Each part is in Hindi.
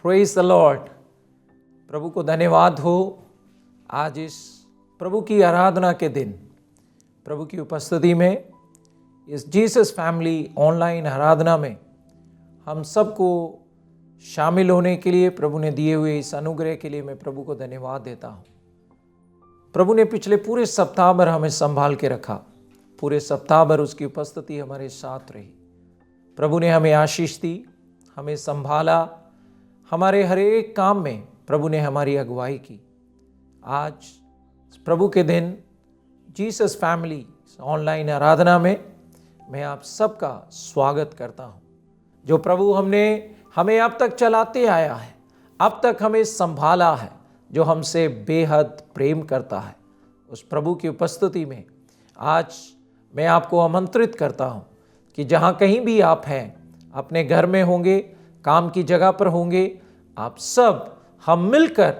Praise the Lord. प्रभु को धन्यवाद हो। आज इस प्रभु की आराधना के दिन प्रभु की उपस्थिति में इस जीसस फैमिली ऑनलाइन आराधना में हम सबको शामिल होने के लिए प्रभु ने दिए हुए इस अनुग्रह के लिए मैं प्रभु को धन्यवाद देता हूँ। प्रभु ने पिछले पूरे सप्ताह भर हमें संभाल के रखा। पूरे सप्ताह भर उसकी उपस्थिति हमारे साथ रही। प्रभु ने हमें आशीष दी, हमें संभाला। हमारे हर एक काम में प्रभु ने हमारी अगुवाई की। आज प्रभु के दिन जीसस फैमिली ऑनलाइन आराधना में मैं आप सबका स्वागत करता हूं। जो प्रभु हमें अब तक चलाते आया है, अब तक हमें संभाला है, जो हमसे बेहद प्रेम करता है, उस प्रभु की उपस्थिति में आज मैं आपको आमंत्रित करता हूं कि जहां कहीं भी आप हैं, अपने घर में होंगे, काम की जगह पर होंगे, आप सब हम मिलकर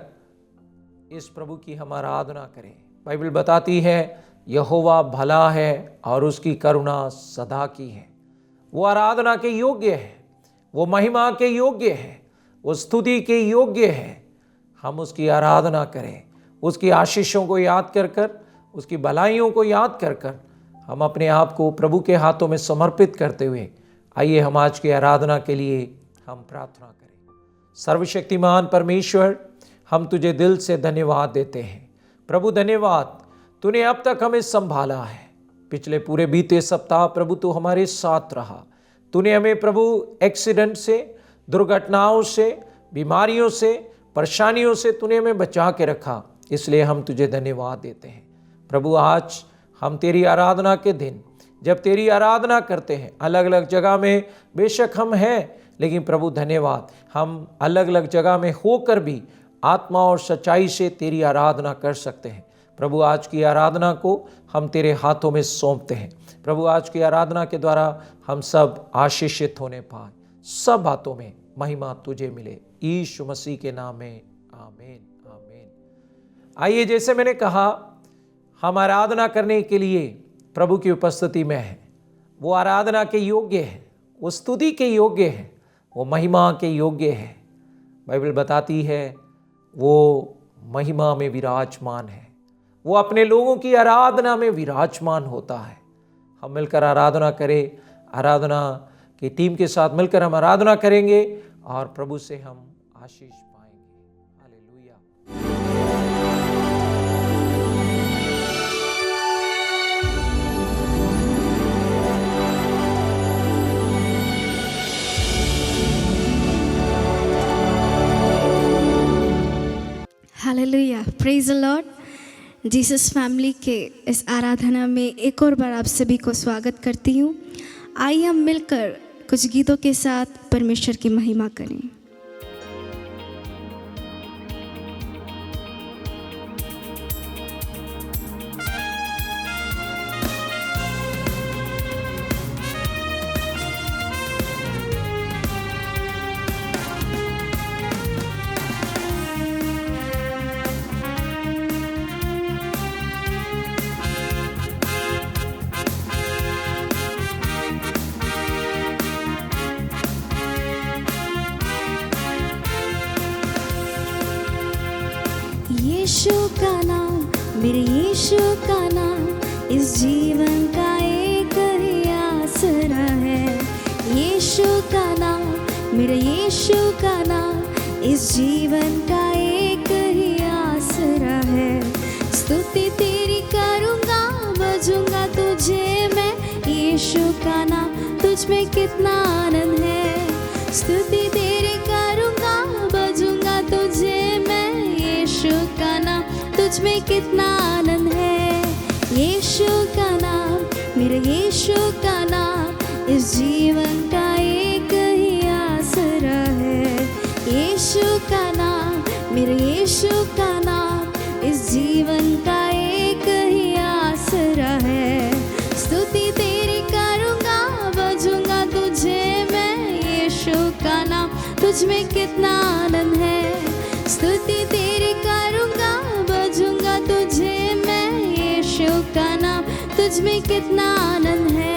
इस प्रभु की हम आराधना करें। बाइबल बताती है यहोवा भला है और उसकी करुणा सदा की है। वो आराधना के योग्य है, वो महिमा के योग्य है, वो स्तुति के योग्य है। हम उसकी आराधना करें, उसकी आशीषों को याद कर कर, उसकी भलाइयों को याद कर कर हम अपने आप को प्रभु के हाथों में समर्पित करते हुए आइए हम आज की आराधना के लिए हम प्रार्थना करें। सर्वशक्तिमान परमेश्वर, हम तुझे दिल से धन्यवाद देते हैं। प्रभु धन्यवाद, तूने अब तक हमें संभाला है। पिछले पूरे बीते सप्ताह प्रभु तू हमारे साथ रहा। तूने हमें प्रभु एक्सीडेंट से, दुर्घटनाओं से, बीमारियों से, परेशानियों से तूने हमें बचा के रखा। इसलिए हम तुझे धन्यवाद देते हैं। प्रभु आज हम तेरी आराधना के दिन जब तेरी आराधना करते हैं, अलग अलग जगह में बेशक हम हैं, लेकिन प्रभु धन्यवाद, हम अलग अलग जगह में होकर भी आत्मा और सच्चाई से तेरी आराधना कर सकते हैं। प्रभु आज की आराधना को हम तेरे हाथों में सौंपते हैं। प्रभु आज की आराधना के द्वारा हम सब आशीषित होने पाए। सब बातों में महिमा तुझे मिले, यीशु मसीह के नाम में आमीन आमीन। आइए, जैसे मैंने कहा, हम आराधना करने के लिए प्रभु की उपस्थिति में है। वो आराधना के योग्य है, वो स्तुति के योग्य है, वो महिमा के योग्य है। बाइबल बताती है वो महिमा में विराजमान है, वो अपने लोगों की आराधना में विराजमान होता है। हम मिलकर आराधना करें। आराधना की टीम के साथ मिलकर हम आराधना करेंगे और प्रभु से हम आशीष पाएंगे। Hallelujah. Hallelujah, praise the Lord. Jesus family के इस आराधना में एक और बार आप सभी को स्वागत करती हूँ। आइए हम मिलकर कुछ गीतों के साथ परमेश्वर की महिमा करें। यीशु का नाम, मेरे यीशु का नाम इस जीवन का एक ही आसरा है। यीशु का नाम, मेरे यीशु का नाम इस जीवन का एक ही आसरा है। स्तुति तेरी करूँगा, बजूंगा तुझे मैं। यीशु का नाम, तुझ में कितना आनंद है। स्तुति तेरी करूँगा, बजूंगा तुझे मैं। यीशु का नाम, तुझ में कितना आनंद है। यीशु का नाम, मेरे यीशु का नाम इस जीवन का एक ही आसरा है। यीशु का नाम, मेरे यीशु का नाम इस जीवन का एक ही आसरा है। स्तुति तेरी करूँगा, बजूंगा तुझे मैं। यीशु का नाम, तुझ में कितना आनंद है। स्तुति तेरी करूँगा, बजूंगा तुझे मैं। यीशु का नाम, तुझ में कितना आनंद है।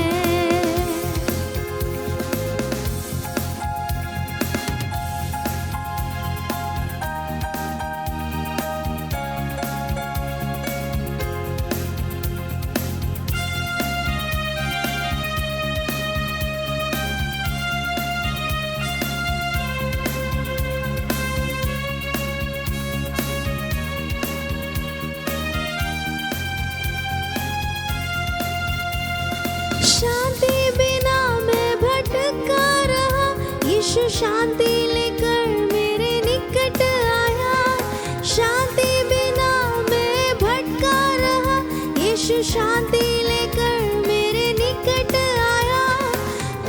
शांति लेकर मेरे निकट आया। शांति बिना मैं भटका रहा, यीशु शांति लेकर मेरे निकट आया।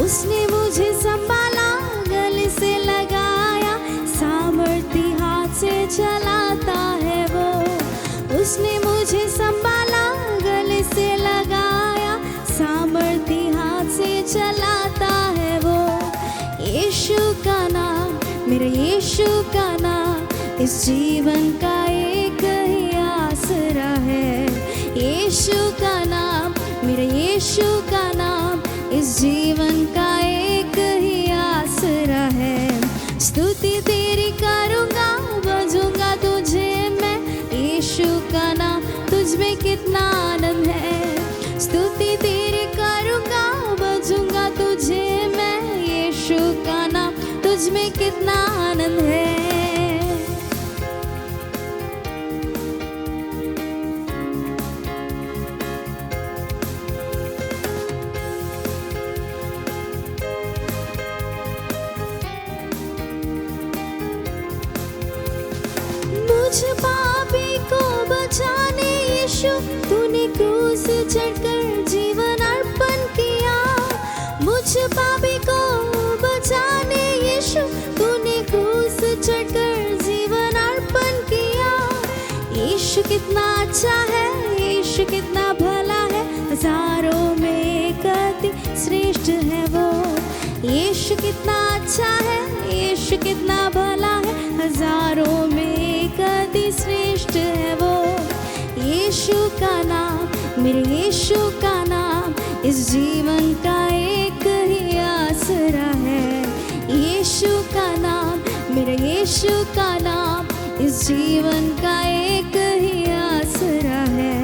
उसने मुझे संभाला, गले से लगाया, सामर्थी हाथ से चलाता है वो। उसने मुझे संभाला, गले से लगाया, सामर्थी हाथ से चलाता है वो। यीशु का नाम, मेरे यीशु का नाम, इस जीवन का एक ही आसरा है। यीशु का नाम, मेरे यीशु का नाम, इस जीवन का एक ही आसरा है। स्तुति तेरी करूँगा, बजूंगा तुझे मैं, यीशु का नाम, तुझ में कितना आनंद है। स्तुति तेरी करूँगा, बजूंगा तुझे मैं, यीशु का नाम, तुझ में कितना आनंद है। मुझ पापी को बचाने यीशु, तूने क्रूस चढ़कर जीवन अर्पण किया। मुझ पापी को बचाने यीशु, तूने क्रूस चढ़कर जीवन अर्पण किया। यीशु कितना अच्छा है, यीशु कितना भला है, हजारों में एक अति श्रेष्ठ है वो। यीशु कितना अच्छा है, यीशु कितना भला है, हजारों में एक अति श्रेष्ठ है वो। यीशु का नाम, मेरे यीशु का नाम, इस जीवन का एक ही आसरा है। यीशु का नाम, मेरे यीशु का नाम, इस जीवन का एक ही आसरा है।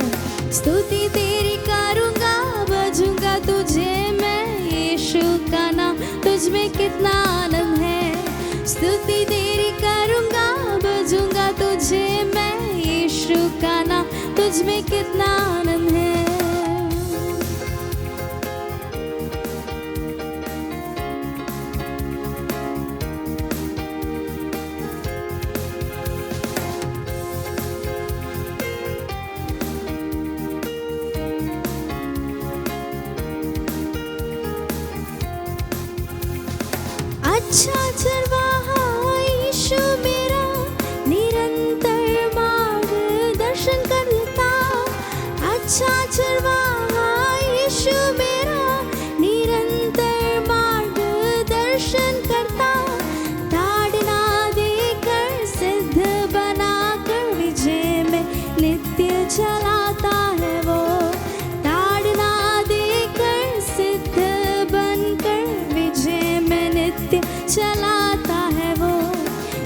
स्तुति तेरी करूँगा, बजूंगा तुझे मैं, यीशु का नाम, तुझ में कितना आनंद है। स्तुति तेरी करूँगा, बजूंगा तुझे मैं, यीशु का नाम, तुझ में कितना आनंद है। अच्छा चरवाहा यीशु मेरा, निरंतर मार्गदर्शन करता। अच्छा चरवाहा यीशु मेरा, निरंतर मार्गदर्शन करता। ताड़ना देकर सिद्ध बनाकर विजय में नित्य चलाता है वो। ताड़ना देकर सिद्ध बनकर विजय में नित्य चलाता है वो।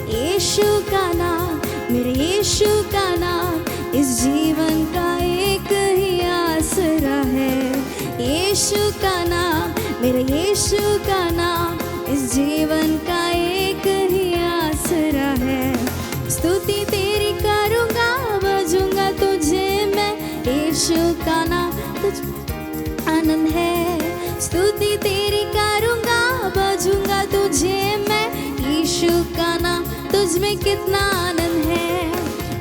यीशु का नाम, मेरे यीशु का नाम, इस जीवन का एक ही आसरा है। यीशु का नाम, मेरे यीशु का नाम, इस जीवन का एक ही आसरा है। स्तुति तेरी करूँगा, बजूंगा तुझे मैं, यीशु का नाम, तुझ आनंद है। स्तुति तेरी करूँगा, बजूंगा तुझे मैं, यीशु का नाम, तुझ में कितना आनंद है।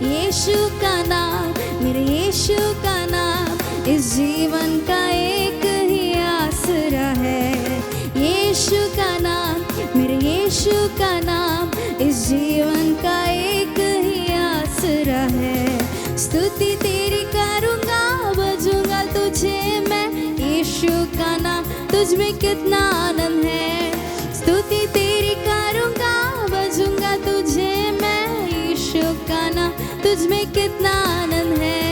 यीशु का नाम, मेरे यीशु का नाम, इस जीवन का एक ही आसरा है। यीशु का नाम, मेरे यीशु का नाम, इस जीवन का एक ही आसरा है। स्तुति तेरी करूँगा, बजूंगा तुझे मैं, यीशु का नाम, तुझ में कितना आनंद है। स्तुति तेरी करूँगा, बजूंगा तुझे मैं, यीशु का नाम, तुझ में कितना आनंद है।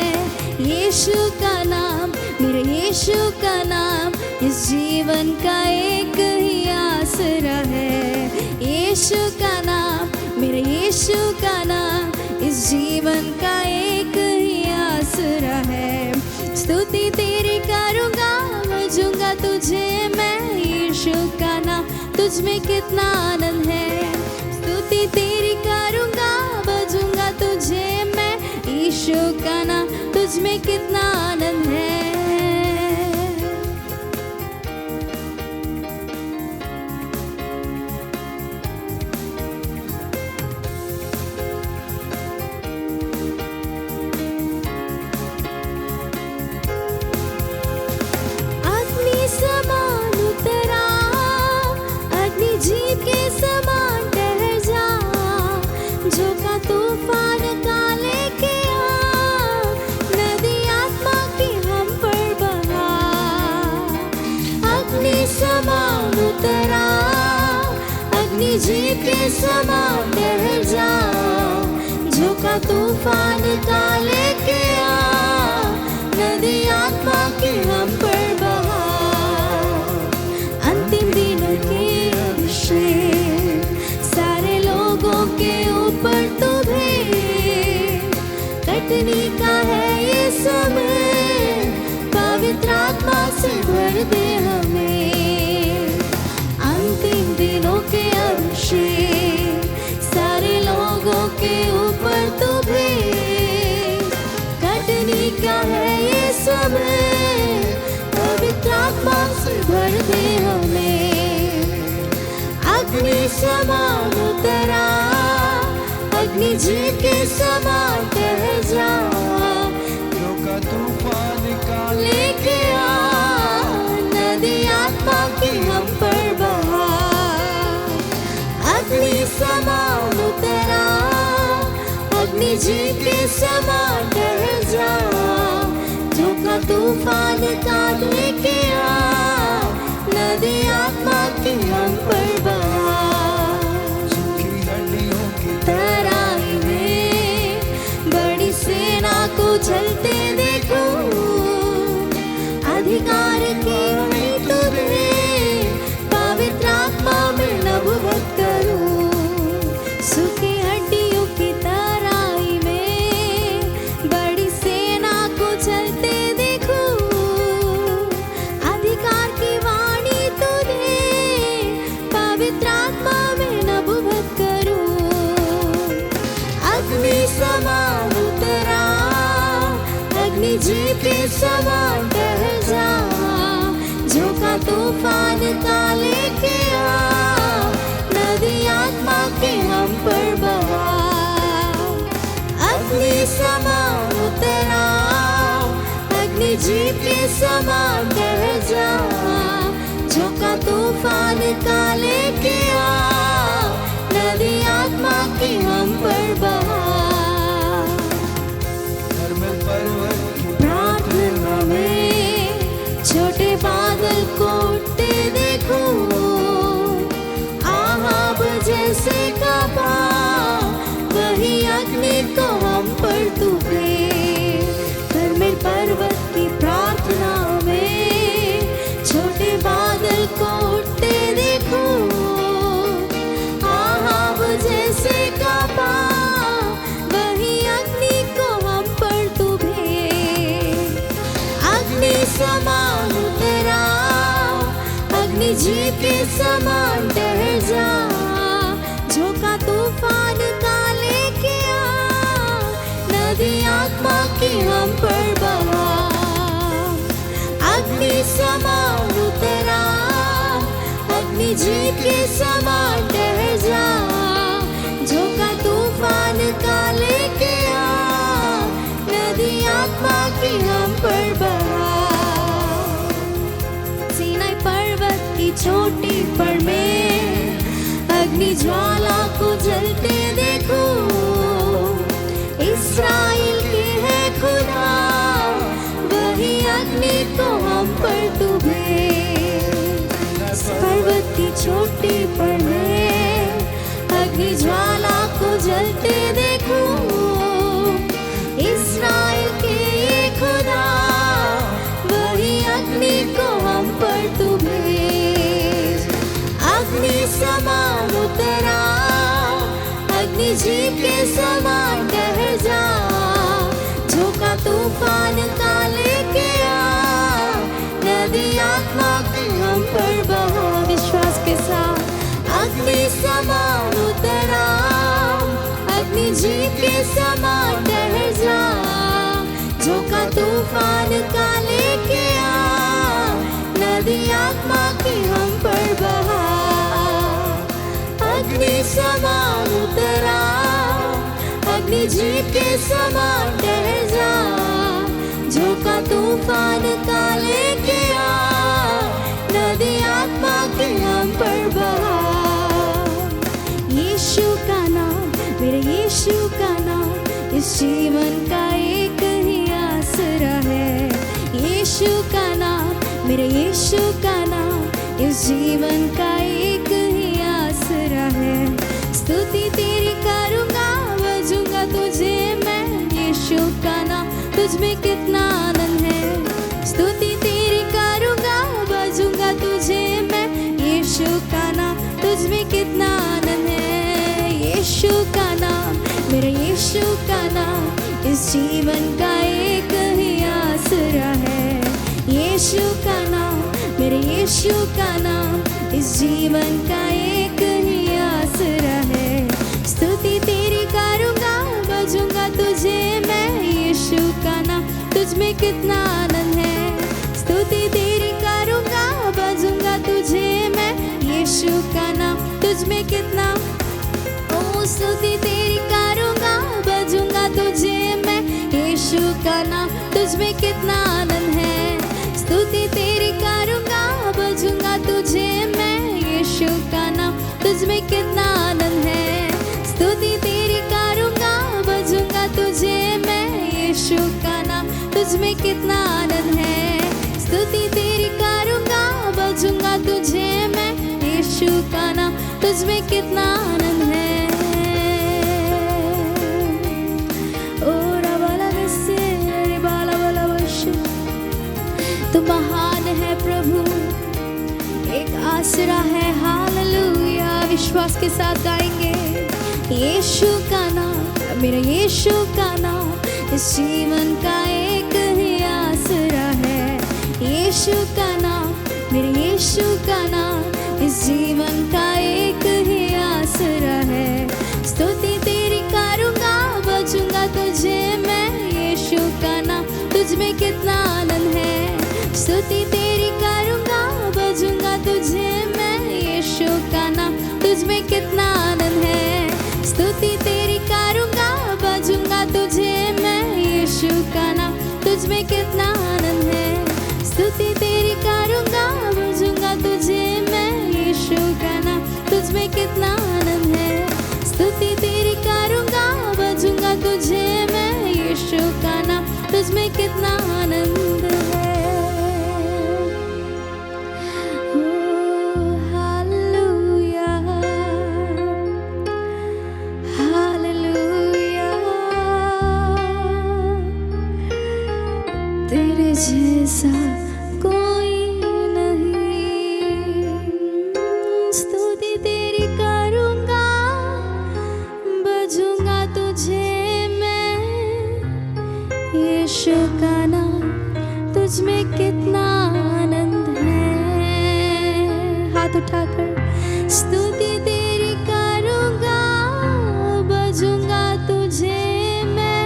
यीशु का नाम, मेरे यीशु का नाम, इस जीवन का एक ही आसरा है। यीशु का नाम, मेरे यीशु का नाम, इस जीवन का एक ही आसरा है। स्तुति तेरी करूँगा, बजूंगा तुझे मैं, यीशु का नाम, तुझ में कितना आनंद है। स्तुति तेरी करूँगा, बजूंगा तुझे मैं, यीशु का नाम, तुझ में कितना आनंद है। झील के समान ठहर जा, झोंका तूफान का लेके आ, नदी आत्मा की हम पर बहा। अंतिम दिनों के अभिषेक सारे लोगों के ऊपर तू भेज, कटनी का है ये समय, पवित्र आत्मा से भर दे हमें। अंतिम दिनों के अभिषेक सारे लोगों के ऊपर तू भेज, कटनी का है ये समय, पवित्र आत्मा से भर दे हमें। अग्नि समान उतरा, अग्नि झील के समान ठहर जा, झोंका तूफान का लेके आ, नदी आत्मा की हम पर बहा। अग्नि समान उतरा, अग्नि झील के समान ठहर जा, झोंका तूफान का लेके आ, नदी आत्मा की हम पर बहा। सूखी हड्डियों की तराई में बड़ी सेना को चलते देखो, अधिकार की हमें तुझे, पवित्र आत्मा में नबूवत करूं। सूखी हड्डियों की तराई में बड़ी सेना को चलते देखो, अधिकार की वाणी तुझे, पवित्र आत्मा में नबूवत करूं। अग्नि समान उतरा, अग्नि झील के समान ठहर जा, झोंका तूफान का लेके आ, नदी आत्मा के हम पर बहा। अग्नि समान उतरा, अग्नि झील के समान ठहर जा, झोंका तूफान का लेके आ, नदी आत्मा की हम पर बहा। निर्मल पर्वत की प्रार्थना में छोटे बादल को उठते देखो, आहाब जैसे काबा, वही अग्नि को हम पर तू भेज। निर्मल पर्वत की प्रार्थना में छोटे बादल को उठते देखो, आहाब जैसे काबा, वही अग्नि को हम पर तू भेज। अग्नि समान उतरा, अग्नि झील के समान ठहर जा, झोंका तूफान का लेके आ, नदी आत्मा की हम पर बहा। अग्नि समान उतरा, अग्नि झील के समान ठहर जा, झोंका तूफान का लेके आ, नदी आत्मा की हम पर बहा। सीनाई पर्वत की चोटी पर में अग्नि ज्वाला को जलते देखो, इस्राएल के है खुदा, वही अग्नि को हम पर तू भेज। पर्वत की चोटी पर में अग्नि ज्वाला को जलते देखो, इस्राएल के ये खुदा, वही अग्नि को हम पर तू भेज। अग्नि समान उतरा, अग्नि झील के समान ठहर जा, झोंका तूफान का लेके आ, नदी आत्मा की हम पर बहा। विश्वास के साथ अग्नि समान उतरा, अग्नि झील के समान ठहर जा, झोंका तूफान का लेके आ, नदी आत्मा की हम पर बहा। अग्नि समान उतरा, अग्नि झील के समान ठहर जा, झोंका तूफान का लेके आ, नदी आत्मा की हम पर बहा। यीशु का नाम, मेरे यीशु का नाम, इस जीवन का एक ही आसरा है। यीशु का नाम, मेरे यीशु का नाम, इस जीवन का एक ही आसरा है। जीवन का एक ही आसरा है। यीशु का नाम, मेरे यीशु का नाम, इस जीवन का एक ही आसरा है। स्तुति तेरी करूँगा, बजूंगा तुझे मैं, यीशु का नाम, तुझ में कितना आनंद है। स्तुति तेरी करूँगा, बजूंगा तुझे मैं, यीशु का नाम, तुझ में कितना, ओ स्तुति तेरी करूँगा, बजूंगा तुझे मैं, यीशु का नाम, तुझ में कितना आनंद है। स्तुति तेरी करूँगा, बजूंगा तुझे मैं, यीशु का नाम, तुझ में कितना आनंद है। स्तुति तेरी करूँगा, बजूंगा तुझे मैं, यीशु का नाम, तुझ में कितना आनंद है। स्तुति तेरी करूँगा, बजूंगा तुझे मैं, यीशु का नाम, तुझ में कितना आनंद है। ओ रबाला गस्से रे बाला बाला वश, तू महान है प्रभु, एक आसरा है। हालेलुया, विश्वास के साथ गाएंगे। यीशु का नाम, मेरा यीशु का नाम, इस जीवन का एक ही आसरा है। यीशु का नाम, मेरे यीशु का नाम, इस जीवन का एक ही आसरा है। स्तुति तेरी करूँगा, बजूंगा तुझे मैं, यीशु का नाम, तुझ में कितना आनंद है। स्तुति तेरी करूँगा, बजूंगा तुझे मैं, यीशु का नाम, तुझ में कितना आनंद है। स्तुति तेरी करूँगा, बजूंगा तुझे मैं, यीशु का नाम, तुझ में कितना आनंद है। स्तुति तेरी करूँगा, बजूंगा तुझे मैं, यीशु का नाम, तुझ में कितना आनंद है। स्तुति तेरी करूँगा, बजूंगा तुझे मैं, यीशु का नाम, तुझ में कितना आनंद है। जैसा कोई नहीं, स्तुति तेरी करूँगा, बजूंगा तुझे मैं, यीशु का नाम, तुझ में कितना आनंद है। हाथ उठाकर स्तुति तेरी करूँगा, बजूंगा तुझे मैं,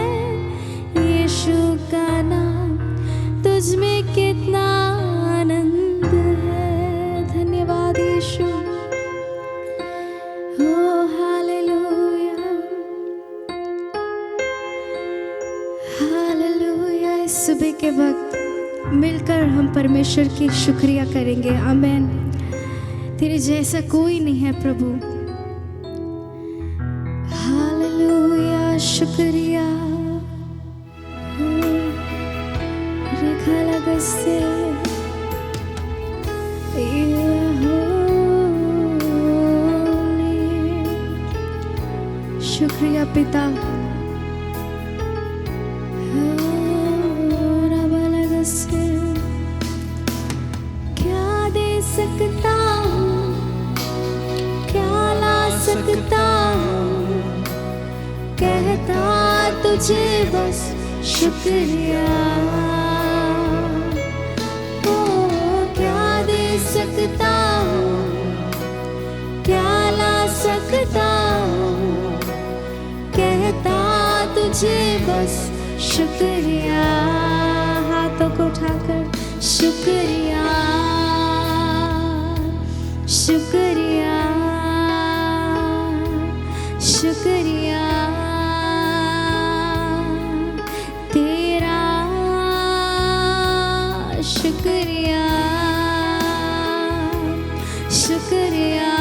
यीशु का नाम, तुझ में कितना आनंद है। धन्यवाद यीशु। ओ हालेलुया, हालेलुया। इस सुबह के वक्त मिलकर हम परमेश्वर की शुक्रिया करेंगे। आमीन। तेरे जैसा कोई नहीं है प्रभु। हालेलुया, शुक्रिया। से शुक्रिया पिता। से क्या दे सकता हूँ, क्या ला सकता हूँ, कहता तुझे बस शुक्रिया। सकता हूँ, क्या ला सकता हूँ, कहता तुझे बस शुक्रिया। हाथों को उठाकर शुक्रिया, शुक्रिया, शुक्रिया तेरा, शुक्रिया, शुक्रिया,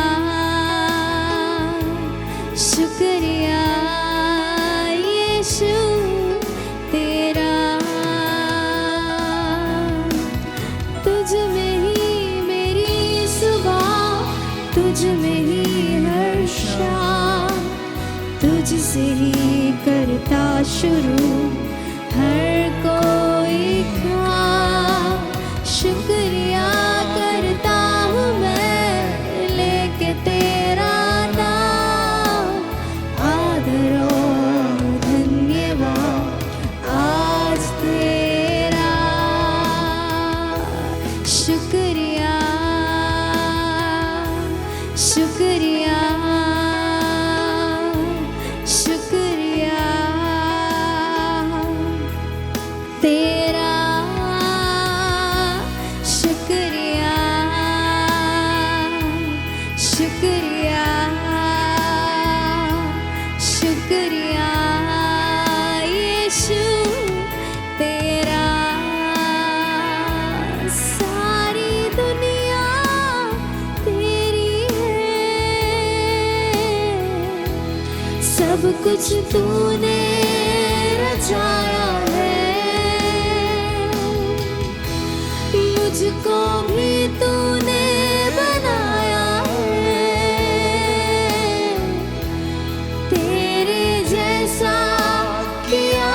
शुक्रिया यीशु तेरा। तुझ में ही मेरी सुबह, तुझ में ही हर शाम, तुझसे ही करता शुरू हर कोई काम। शुक्रिया करता हूँ मैं लेके तेरा नाम, आदर और धन्यवाद, शुक्रिया शुक्रिया शुक्रिया तेरा शुक्रिया शुक्रिया शुक्रिया यीशु तेरा सारी दुनिया तेरी है सब कुछ तूने रचाया है मुझको भी तूने बनाया है तेरे जैसा किया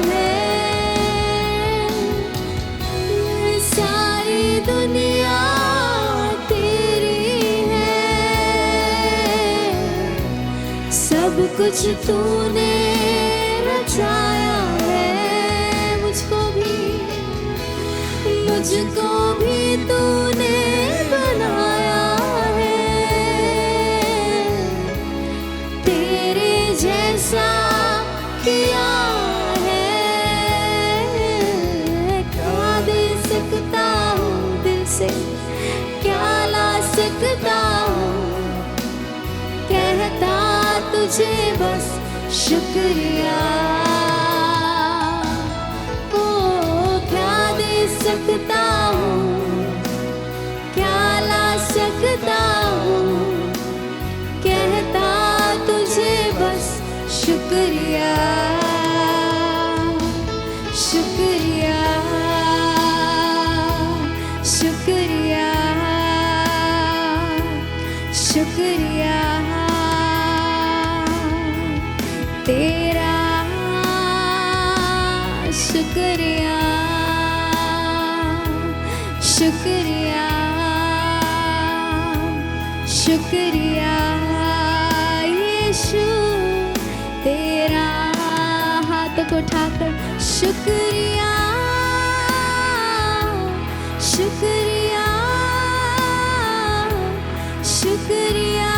है सारी दुनिया तेरी है सब कुछ तूने रचाया है मुझको भी तूने बनाया है तेरे जैसा किया है क्या दे सकता हूँ दिल से क्या ला सकता हूँ कहता तुझे बस शुक्रिया ओ क्या दे सकता हूँ क्या ला सकता हूँ कहता तुझे बस शुक्रिया शुक्रिया शुक्रिया शुक्रिया तेरा शुक्रिया शुक्रिया शुक्रिया यीशु तेरा हाथों को उठाकर शुक्रिया शुक्रिया शुक्रिया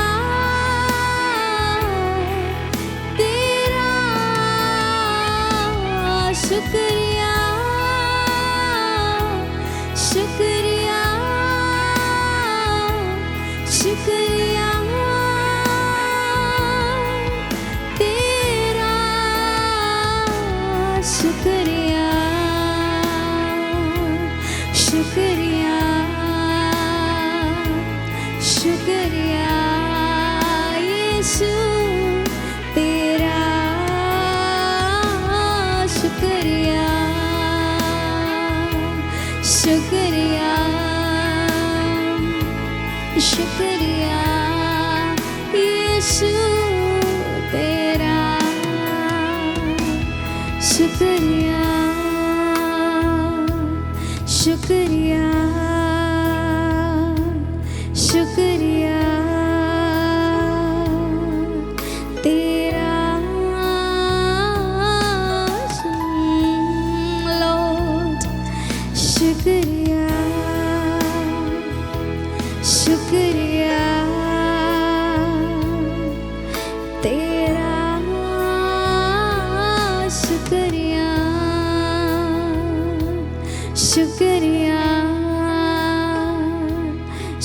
तेरा शुक्रिया शुक्रिया शुक्रिया तेरा शुक्रिया शुक्रिया शुक्रिया यीशु तेरा शुक्रिया शुक्रिया शुक्रिया यीशु तेरा शुक्रिया शुक्रिया शुक्रिया तेरा लॉर्ड शुक्रिया शुक्रिया तेरा शुक्रिया शुक्रिया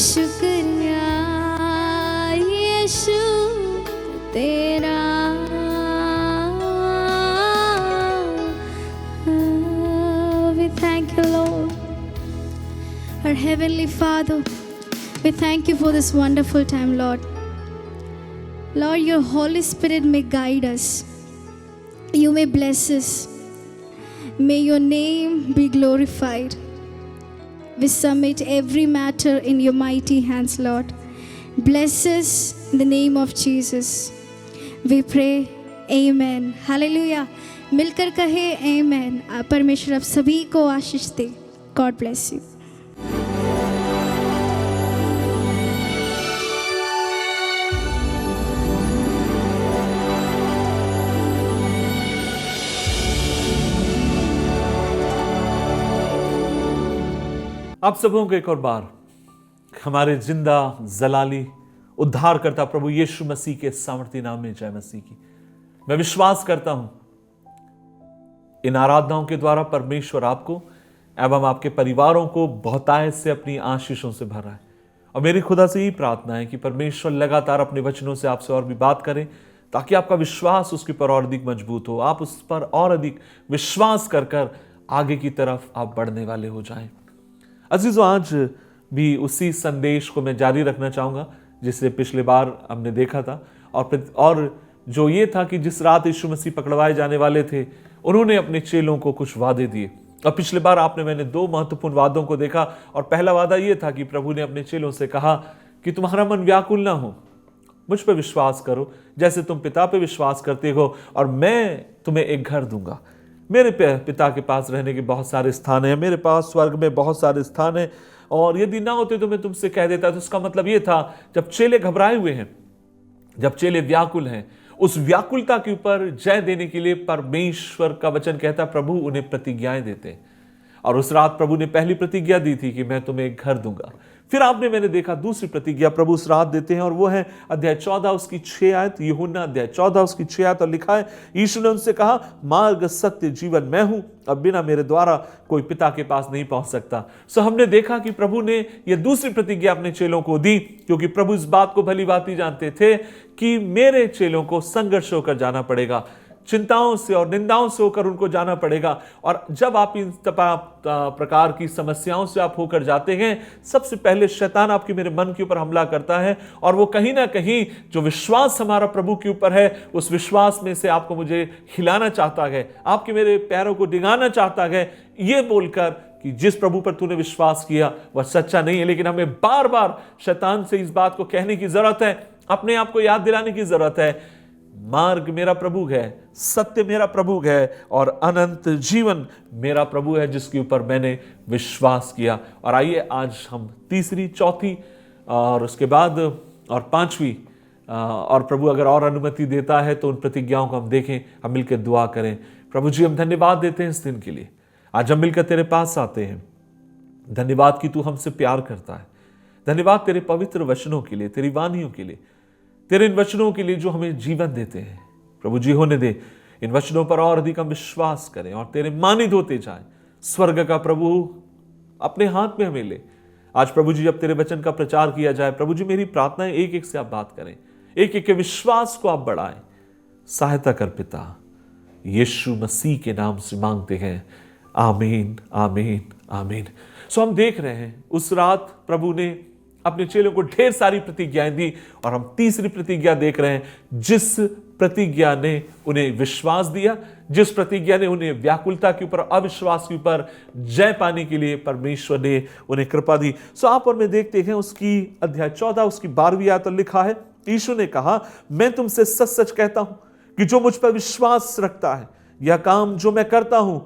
शुक्रिया यीशु तेरा we thank you Lord our heavenly Father we thank you for this wonderful time Lord Lord your Holy Spirit may guide us you may bless us may your name be glorified we submit every matter in your mighty hands Lord bless us in the name of Jesus we pray amen hallelujah मिलकर कहे amen परमेश्वर आप सभी को आशीष दे God bless you आप सबों को एक और बार हमारे जिंदा जलाली उद्धार करता प्रभु यीशु मसीह के सामर्थी नाम में जय मसीह की। मैं विश्वास करता हूं इन आराधनाओं के द्वारा परमेश्वर आपको एवं आपके परिवारों को बहुतायत से अपनी आशीषों से भर रहा है। और मेरी खुदा से यही प्रार्थना है कि परमेश्वर लगातार अपने वचनों से आपसे और भी बात करें, ताकि आपका विश्वास उसके पर और अधिक मजबूत हो, आप उस पर और अधिक विश्वास कर कर आगे की तरफ आप बढ़ने वाले हो जाएं। अजीजों, आज भी उसी संदेश को मैं जारी रखना चाहूंगा जिसे पिछले बार हमने देखा था, और जो ये था कि जिस रात यीशु मसीह पकड़वाए जाने वाले थे, उन्होंने अपने चेलों को कुछ वादे दिए। और पिछले बार मैंने दो महत्वपूर्ण वादों को देखा, और पहला वादा यह था कि प्रभु ने अपने चेलों से कहा कि तुम्हारा मन व्याकुल ना हो, मुझ पर विश्वास करो जैसे तुम पिता पे विश्वास करते हो, और मैं तुम्हें एक घर दूंगा। मेरे पिता के पास रहने के बहुत सारे स्थान हैं, मेरे पास स्वर्ग में बहुत सारे स्थान हैं, और यदि ना होते तो मैं तुमसे कह देता। तो उसका मतलब यह था, जब चेले घबराए हुए हैं, जब चेले व्याकुल हैं, उस व्याकुलता के ऊपर जय देने के लिए परमेश्वर का वचन कहता प्रभु उन्हें प्रतिज्ञाएं देते हैं। और उस रात प्रभु ने पहली प्रतिज्ञा दी थी कि मैं तुम्हें एक घर दूंगा। फिर मैंने देखा दूसरी प्रतिज्ञा प्रभु उस रात देते हैं, और वो है अध्याय 14 उसकी 6 आयत, यूहन्ना अध्याय 14 उसकी 6 आयत। और लिखा है, यीशु ने उनसे कहा, मार्ग सत्य जीवन मैं हूं, अब बिना मेरे द्वारा कोई पिता के पास नहीं पहुंच सकता। सो हमने देखा कि प्रभु ने यह दूसरी प्रतिज्ञा अपने चेलों को दी, क्योंकि प्रभु इस बात को भली भांति जानते थे कि मेरे चेलों को संघर्ष होकर जाना पड़ेगा, चिंताओं से और निंदाओं से होकर उनको जाना पड़ेगा। और जब आप इन प्रकार की समस्याओं से आप होकर जाते हैं, सबसे पहले शैतान आपके मेरे मन के ऊपर हमला करता है, और वो कहीं ना कहीं जो विश्वास हमारा प्रभु के ऊपर है, उस विश्वास में से आपको मुझे हिलाना चाहता है, आपके मेरे पैरों को डिंगाना चाहता है, ये बोलकर कि जिस प्रभु पर तूने विश्वास किया वह सच्चा नहीं है। लेकिन हमें बार बार शैतान से इस बात को कहने की जरूरत है, अपने आप को याद दिलाने की जरूरत है, मार्ग मेरा प्रभु है, सत्य मेरा प्रभु है, और अनंत जीवन मेरा प्रभु है जिसके ऊपर मैंने विश्वास किया। और आइए आज हम तीसरी, चौथी और उसके बाद और पांचवी, और प्रभु अगर और अनुमति देता है तो उन प्रतिज्ञाओं को हम देखें, हम मिलकर दुआ करें। प्रभु जी, हम धन्यवाद देते हैं इस दिन के लिए, आज हम मिलकर तेरे पास आते हैं। धन्यवाद कि तू हमसे प्यार करता है, धन्यवाद तेरे पवित्र वचनों के लिए, तेरी वाणियों के लिए, तेरे इन वचनों के लिए जो हमें जीवन देते हैं। प्रभु जी, होने दे इन वचनों पर और अधिक हम विश्वास करें और तेरे मानित होते जाएं। स्वर्ग का प्रभु अपने हाथ में हमें ले। आज प्रभु जी जब तेरे वचन का प्रचार किया जाए, प्रभु जी मेरी प्रार्थना है एक एक से आप बात करें, एक एक के विश्वास को आप बढ़ाएं। सहायता कर पिता, यीशु मसीह के नाम से मांगते हैं, आमीन, आमीन, आमीन। सो हम देख रहे हैं उस रात प्रभु ने अपने चेलों को ढेर सारी प्रतिज्ञाएं दी, और हम तीसरी प्रतिज्ञा देख रहे हैं जिस प्रतिज्ञा ने उन्हें विश्वास दिया, जिस प्रतिज्ञा ने उन्हें व्याकुलता के ऊपर, अविश्वास के ऊपर जय पाने के लिए परमेश्वर ने उन्हें कृपा दी। सो आप और मैं देखते हैं उसकी अध्याय 14 उसकी 12वीं आयत लिखा है, यीशु ने कहा, मैं तुमसे सच सच कहता हूं कि जो मुझ पर विश्वास रखता है, यह काम जो मैं करता हूं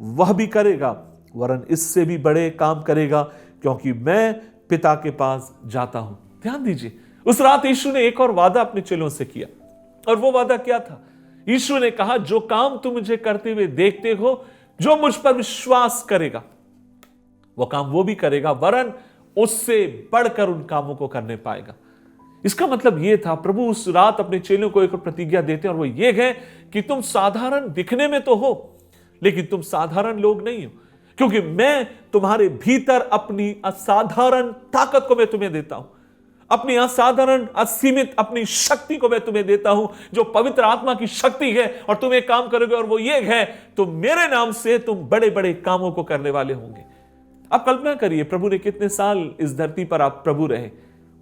वह भी करेगा, वरन इससे भी बड़े काम करेगा, क्योंकि मैं पिता के पास जाता हूं। ध्यान दीजिए, उस रात यीशु ने एक और वादा अपने चेलों से किया, और वो वादा क्या था? यीशु ने कहा, जो काम तुम मुझे करते हुए देखते हो, जो मुझ पर विश्वास करेगा वो काम वो भी करेगा, वरन उससे बढ़कर उन कामों को करने पाएगा। इसका मतलब यह था, प्रभु उस रात अपने चेलों को एक और प्रतिज्ञा देते हैं, और वो ये है कि तुम साधारण दिखने में तो हो, लेकिन तुम साधारण लोग नहीं हो, क्योंकि मैं तुम्हारे भीतर अपनी असाधारण ताकत को मैं तुम्हें देता हूं, अपनी असाधारण असीमित अपनी शक्ति को मैं तुम्हें देता हूं, जो पवित्र आत्मा की शक्ति है। और तुम एक काम करोगे, और वो ये है, तुम मेरे नाम से तुम बड़े बड़े कामों को करने वाले होंगे। अब कल्पना करिए, प्रभु ने कितने साल इस धरती पर आप प्रभु रहे,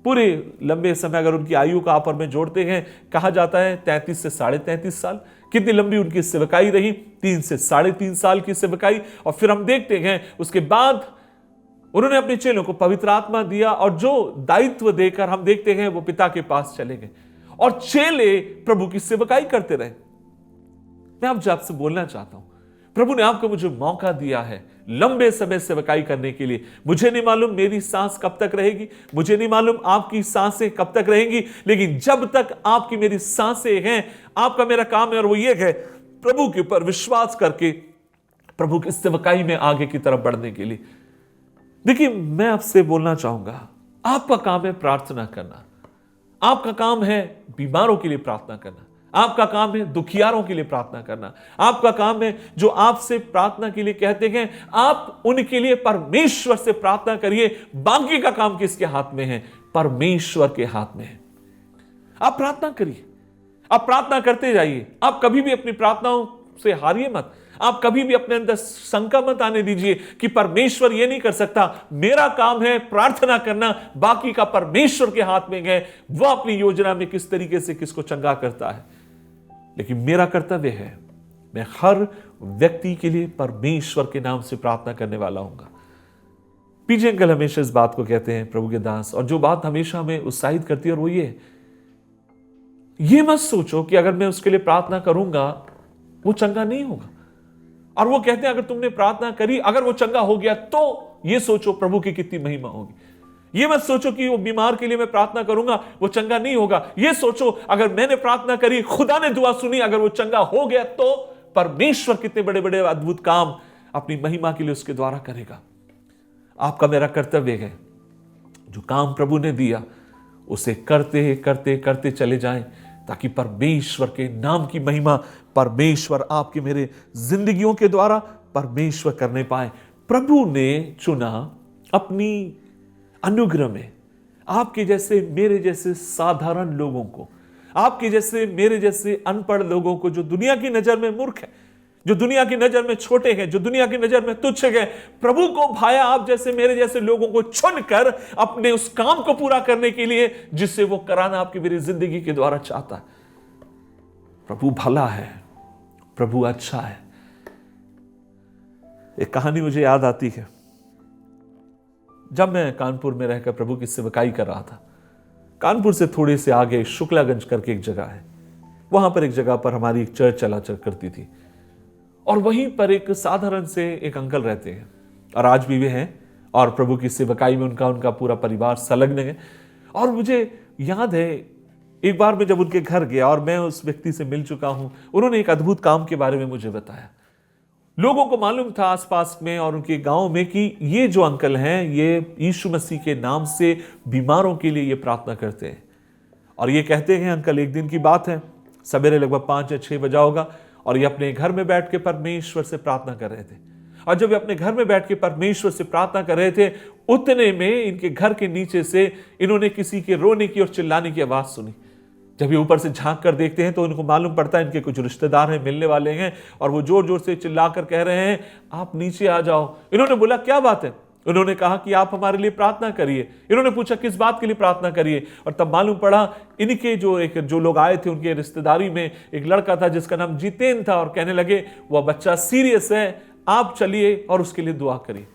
पूरे लंबे समय अगर उनकी आयु का आप और में जोड़ते हैं, कहा जाता है 33 से 33.5 साल। कितनी लंबी उनकी सेवकाई रही, 3 से 3.5 साल की सेवकाई। और फिर हम देखते हैं उसके बाद उन्होंने अपने चेलों को पवित्र आत्मा दिया, और जो दायित्व देकर हम देखते हैं वो पिता के पास चले गए, और चेले प्रभु की सेवकाई करते रहे। मैं आपसे बोलना चाहता हूं, प्रभु ने आपको मुझे मौका दिया है लंबे समय सेवकाई करने के लिए। मुझे नहीं मालूम मेरी सांस कब तक रहेगी, मुझे नहीं मालूम आपकी सांसें कब तक रहेंगी, लेकिन जब तक आपकी मेरी सांसें हैं, आपका मेरा काम है, और वो ये है, प्रभु के ऊपर विश्वास करके प्रभु की सेवकाई में आगे की तरफ बढ़ने के लिए। देखिए, मैं आपसे बोलना चाहूंगा, आपका काम है प्रार्थना करना, आपका काम है बीमारों के लिए प्रार्थना करना, आपका काम है दुखियारों के लिए प्रार्थना करना, आपका काम है जो आपसे प्रार्थना के लिए कहते हैं आप उनके लिए परमेश्वर से प्रार्थना करिए। बाकी का काम किसके हाथ में है? परमेश्वर के हाथ में है। आप प्रार्थना करिए, आप प्रार्थना करते जाइए। आप कभी भी अपनी प्रार्थनाओं से हारिए मत। आप कभी भी अपने अंदर शंका मत आने दीजिए कि परमेश्वर ये नहीं कर सकता। मेरा काम है प्रार्थना करना, बाकी का परमेश्वर के हाथ में है। वह अपनी योजना में किस तरीके से किसको चंगा करता है, लेकिन मेरा कर्तव्य है मैं हर व्यक्ति के लिए परमेश्वर के नाम से प्रार्थना करने वाला हूंगा। पीजे अंकल हमेशा इस बात को कहते हैं, प्रभु के दास, और जो बात हमेशा हमें उत्साहित करती है, और वो ये मत सोचो कि अगर मैं उसके लिए प्रार्थना करूंगा वो चंगा नहीं होगा। और वो कहते हैं अगर तुमने प्रार्थना करी, अगर वो चंगा हो गया तो ये सोचो प्रभु की कितनी महिमा होगी। ये मत सोचो कि वो बीमार के लिए मैं प्रार्थना करूंगा वो चंगा नहीं होगा। ये सोचो अगर मैंने प्रार्थना करी, खुदा ने दुआ सुनी, अगर वो चंगा हो गया तो परमेश्वर कितने बड़े बड़े अद्भुत काम अपनी महिमा के लिए उसके द्वारा करेगा। आपका मेरा कर्तव्य है जो काम प्रभु ने दिया उसे करते करते करते चले जाएं, ताकि परमेश्वर के नाम की महिमा परमेश्वर आपके मेरे जिंदगियों के द्वारा परमेश्वर करने पाए। प्रभु ने चुना अपनी अनुग्रह में आपके जैसे मेरे जैसे साधारण लोगों को, आपके जैसे मेरे जैसे अनपढ़ लोगों को, जो दुनिया की नजर में मूर्ख है, जो दुनिया की नजर में छोटे हैं, जो दुनिया की नजर में तुच्छ हैं, प्रभु को भाया आप जैसे मेरे जैसे लोगों को चुनकर अपने उस काम को पूरा करने के लिए जिससे वो कराना आपकी मेरी जिंदगी के द्वारा चाहता है। प्रभु भला है, प्रभु अच्छा है। एक कहानी मुझे याद आती है, जब मैं कानपुर में रहकर प्रभु की सेवकाई कर रहा था। कानपुर से थोड़े से आगे शुक्लागंज करके एक जगह है, वहां पर एक जगह पर हमारी एक चर्च चला करती थी, और वहीं पर एक साधारण से एक अंकल रहते हैं, और आज भी वे हैं, और प्रभु की सेवकाई में उनका पूरा परिवार संलग्न है। और मुझे याद है एक बार मैं जब उनके घर गया और मैं उस व्यक्ति से मिल चुका हूं, उन्होंने एक अद्भुत काम के बारे में मुझे बताया। लोगों को मालूम था आसपास में और उनके गांव में कि ये जो अंकल हैं ये यीशु मसीह के नाम से बीमारों के लिए ये प्रार्थना करते हैं। और ये कहते हैं, अंकल एक दिन की बात है, सवेरे लगभग 5 या 6 बजा होगा, और ये अपने घर में बैठ के परमेश्वर से प्रार्थना कर रहे थे। और जब ये अपने घर में बैठ के परमेश्वर से प्रार्थना कर रहे थे, उतने में इनके घर के नीचे से इन्होंने किसी के रोने की और चिल्लाने की आवाज सुनी। जब ये ऊपर से झांक कर देखते हैं तो उनको मालूम पड़ता है इनके कुछ रिश्तेदार हैं, मिलने वाले हैं, और वो जोर जोर से चिल्लाकर कह रहे हैं आप नीचे आ जाओ। इन्होंने बोला क्या बात है? उन्होंने कहा कि आप हमारे लिए प्रार्थना करिए। इन्होंने पूछा किस बात के लिए प्रार्थना करिए, और तब मालूम पड़ा इनके जो लोग आए थे उनके रिश्तेदारी में एक लड़का था जिसका नाम जितेन था, और कहने लगे वह बच्चा सीरियस है, आप चलिए और उसके लिए दुआ करिए।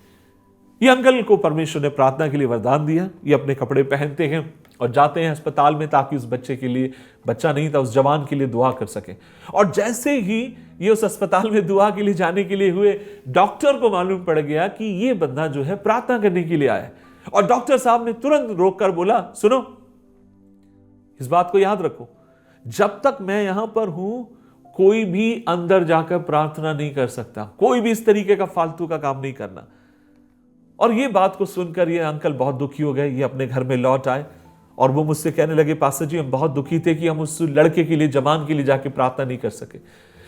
ये अंकल को परमेश्वर ने प्रार्थना के लिए वरदान दिया। ये अपने कपड़े पहनते हैं और जाते हैं अस्पताल में, ताकि उस बच्चे के लिए, बच्चा नहीं था, उस जवान के लिए दुआ कर सके। और जैसे ही ये उस अस्पताल में दुआ के लिए जाने के लिए हुए, डॉक्टर को मालूम पड़ गया कि ये बंदा जो है प्रार्थना करने के लिए आया। और डॉक्टर साहब ने तुरंत रोककर बोला, सुनो, इस बात को याद रखो, जब तक मैं यहां पर हूं कोई भी अंदर जाकर प्रार्थना नहीं कर सकता, कोई भी इस तरीके का फालतू का काम नहीं करना। और ये बात को सुनकर ये अंकल बहुत दुखी हो गए। ये अपने घर में लौट आए और वो मुझसे कहने लगे, पास्टर जी हम बहुत दुखी थे कि हम उस लड़के के लिए, जवान के लिए जाके प्रार्थना नहीं कर सके।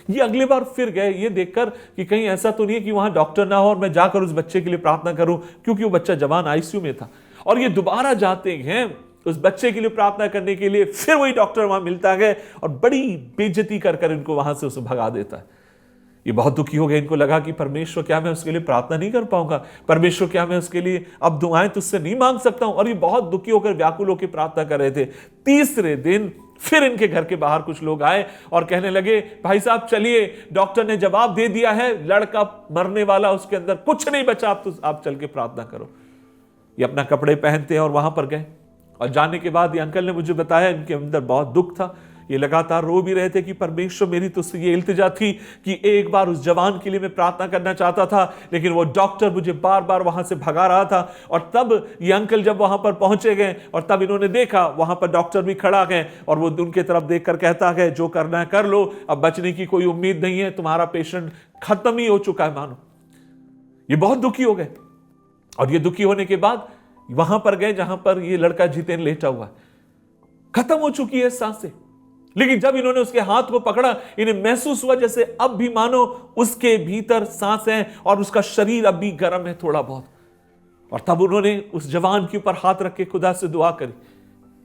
ये अगले बार फिर गए ये देखकर कि कहीं ऐसा तो नहीं है कि वहां डॉक्टर ना हो और मैं जाकर उस बच्चे के लिए प्रार्थना करूं, क्योंकि वो बच्चा जवान आईसीयू में था। और ये दोबारा जाते हैं उस बच्चे के लिए प्रार्थना करने के लिए, फिर वही डॉक्टर वहां मिलता है और बड़ी बेइज्जती कर इनको वहां से उसे भगा देता है। ये बहुत दुखी हो गए। इनको लगा कि परमेश्वर क्या मैं उसके लिए प्रार्थना नहीं कर पाऊंगा, परमेश्वर क्या मैं उसके लिए अब दुआएं तुझसे नहीं मांग सकता हूं। और ये बहुत दुखी होकर व्याकुल होकर प्रार्थना कर रहे थे। तीसरे दिन फिर इनके घर के बाहर कुछ लोग आए और कहने लगे, भाई साहब चलिए, डॉक्टर ने जवाब दे दिया है, लड़का मरने वाला, उसके अंदर कुछ नहीं बचा, आप चल के प्रार्थना करो। ये अपना कपड़े पहनते हैं और वहां पर गए। और जाने के बाद ये अंकल ने मुझे बताया इनके अंदर बहुत दुख था। ये लगातार रो भी रहे थे कि परमेश्वर मेरी तुझसे ये इल्तिजा थी कि एक बार उस जवान के लिए मैं प्रार्थना करना चाहता था, लेकिन वो डॉक्टर मुझे बार बार वहां से भगा रहा था। और तब ये अंकल जब वहां पर पहुंचे गए और तब इन्होंने देखा वहां पर डॉक्टर भी खड़ा है और वो उनके तरफ देखकर कहता है, जो करना है कर लो, अब बचने की कोई उम्मीद नहीं है, तुम्हारा पेशेंट खत्म ही हो चुका है मानो। ये बहुत दुखी हो गए। और ये दुखी होने के बाद वहां पर गए जहां पर ये लड़का जितेंद्र लेटा हुआ है, खत्म हो चुकी है सांसें। लेकिन जब इन्होंने उसके हाथ को पकड़ा, इन्हें महसूस हुआ जैसे अब भी मानो उसके भीतर सांस है और उसका शरीर अब भी गर्म है थोड़ा बहुत। और तब उन्होंने उस जवान के ऊपर हाथ रख के खुदा से दुआ करी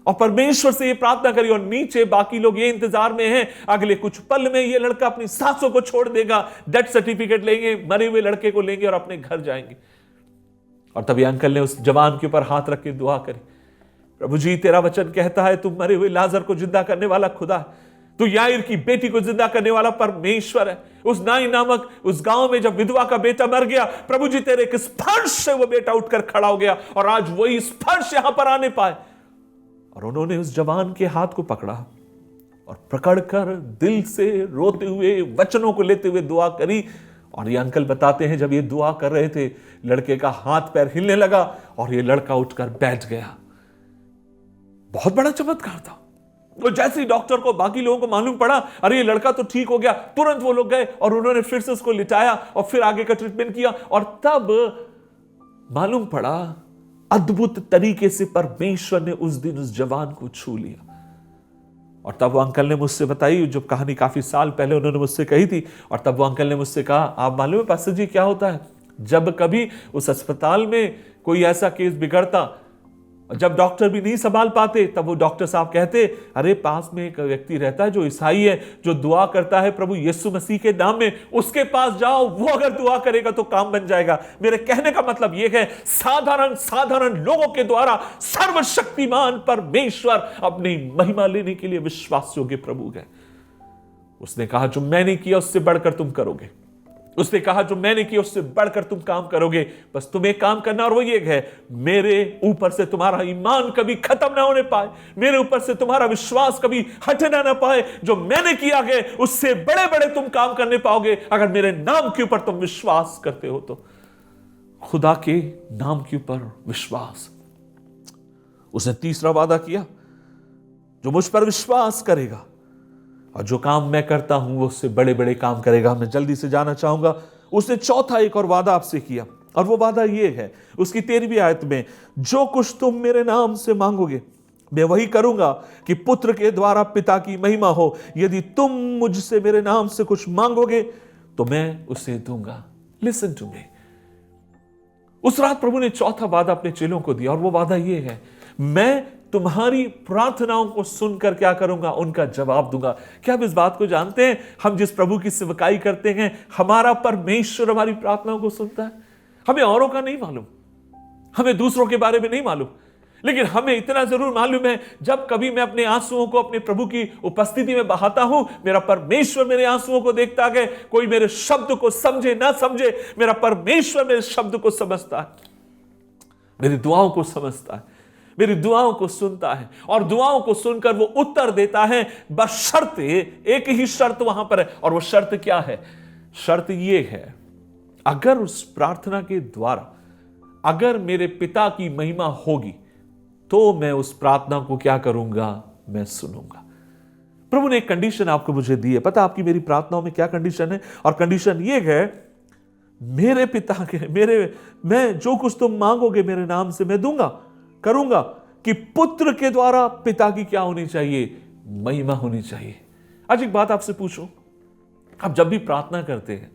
और परमेश्वर से ये प्रार्थना करी। और नीचे बाकी लोग ये इंतजार में हैं, अगले कुछ पल में ये लड़का अपनी सांसों को छोड़ देगा, डेथ सर्टिफिकेट लेंगे, मरे हुए लड़के को लेंगे और अपने घर जाएंगे। और तभी अंकल ने उस जवान के ऊपर हाथ रख के दुआ करी, प्रभु जी तेरा वचन कहता है तुम मरे हुए लाजर को जिंदा करने वाला खुदा है, तू याईर की बेटी को जिंदा करने वाला परमेश्वर है। उस नाई नामक उस गांव में जब विधवा का बेटा मर गया, प्रभु जी तेरे एक स्पर्श से वो बेटा उठकर खड़ा हो गया और आज वही स्पर्श यहां पर आने पाए। और उन्होंने उस जवान के हाथ को पकड़ा और पकड़कर दिल से रोते हुए वचनों को लेते हुए दुआ करी। और ये अंकल बताते हैं जब ये दुआ कर रहे थे, लड़के का हाथ पैर हिलने लगा और ये लड़का उठकर बैठ गया। बहुत बड़ा चमत्कार था। वो जैसे ही डॉक्टर को बाकी लोगों को मालूम पड़ा, अरे ये लड़का तो ठीक हो गया, तुरंत वो लोग गए और उन्होंने फिर से उसको लिटाया और फिर आगे का ट्रीटमेंट किया। और तब मालूम पड़ा अद्भुत तरीके से परमेश्वर ने उस दिन उस जवान को छू लिया। और तब वो अंकल ने मुझसे बताई, जो कहानी काफी साल पहले उन्होंने मुझसे कही थी। और तब वो अंकल ने मुझसे कहा, आप मालूम है पास्टर जी क्या होता है, जब कभी उस अस्पताल में कोई ऐसा केस बिगड़ता, जब डॉक्टर भी नहीं संभाल पाते, तब वो डॉक्टर साहब कहते, अरे पास में एक व्यक्ति रहता है जो ईसाई है, जो दुआ करता है प्रभु यीशु मसीह के नाम में, उसके पास जाओ, वो अगर दुआ करेगा तो काम बन जाएगा। मेरे कहने का मतलब यह है, साधारण लोगों के द्वारा सर्वशक्तिमान परमेश्वर अपनी महिमा लेने के लिए विश्वास योग्य प्रभु गए। उसने कहा जो मैंने किया उससे बढ़कर तुम करोगे, उसने कहा जो मैंने किया उससे बढ़कर तुम काम करोगे। बस तुम्हें काम करना, और वो ये है, मेरे ऊपर से तुम्हारा ईमान कभी खत्म ना होने पाए, मेरे ऊपर से तुम्हारा विश्वास कभी हटना ना पाए। जो मैंने किया है उससे बड़े बड़े तुम काम करने पाओगे अगर मेरे नाम के ऊपर तुम विश्वास करते हो तो। खुदा के नाम के ऊपर विश्वास। उसने तीसरा वादा किया, जो मुझ पर विश्वास करेगा और जो काम मैं करता हूं वो उससे बड़े बड़े काम करेगा। मैं जल्दी से जाना चाहूंगा। उसने चौथा एक और वादा आपसे किया, और वो वादा ये है उसकी 13वीं आयत में, जो कुछ तुम मेरे नाम से मांगोगे मैं वही करूंगा कि पुत्र के द्वारा पिता की महिमा हो। यदि तुम मुझसे मेरे नाम से कुछ मांगोगे तो मैं उसे दूंगा। Listen to me. उस रात प्रभु ने चौथा वादा अपने चेलों को दिया, और वो वादा ये है, मैं तुम्हारी प्रार्थनाओं को सुनकर क्या करूंगा, उनका जवाब दूंगा। क्या आप इस बात को जानते हैं, हम जिस प्रभु की सेवकाई करते हैं, हमारा परमेश्वर हमारी प्रार्थनाओं को सुनता है। हमें औरों का नहीं मालूम, हमें दूसरों के बारे में नहीं मालूम, लेकिन हमें इतना जरूर मालूम है, जब कभी मैं अपने आंसुओं को अपने प्रभु की उपस्थिति में बहाता हूं, मेरा परमेश्वर मेरे आंसुओं को देखता है। कोई मेरे शब्द को समझे ना समझे, मेरा परमेश्वर मेरे शब्द को समझता है, मेरी दुआओं को समझता है, मेरी दुआओं को सुनता है, और दुआओं को सुनकर वो उत्तर देता है। बशर्ते एक ही शर्त वहां पर है, और वो शर्त क्या है? शर्त ये है, अगर उस प्रार्थना के द्वारा अगर मेरे पिता की महिमा होगी तो मैं उस प्रार्थना को क्या करूंगा, मैं सुनूंगा। प्रभु ने एक कंडीशन आपको मुझे दी है। पता आपकी मेरी प्रार्थनाओं में क्या कंडीशन है? और कंडीशन ये है, मेरे पिता के मैं जो कुछ तुम मांगोगे मेरे नाम से मैं दूंगा, करूंगा, कि पुत्र के द्वारा पिता की क्या होनी चाहिए, महिमा होनी चाहिए। आज एक बात आपसे पूछूं, आप जब भी प्रार्थना करते हैं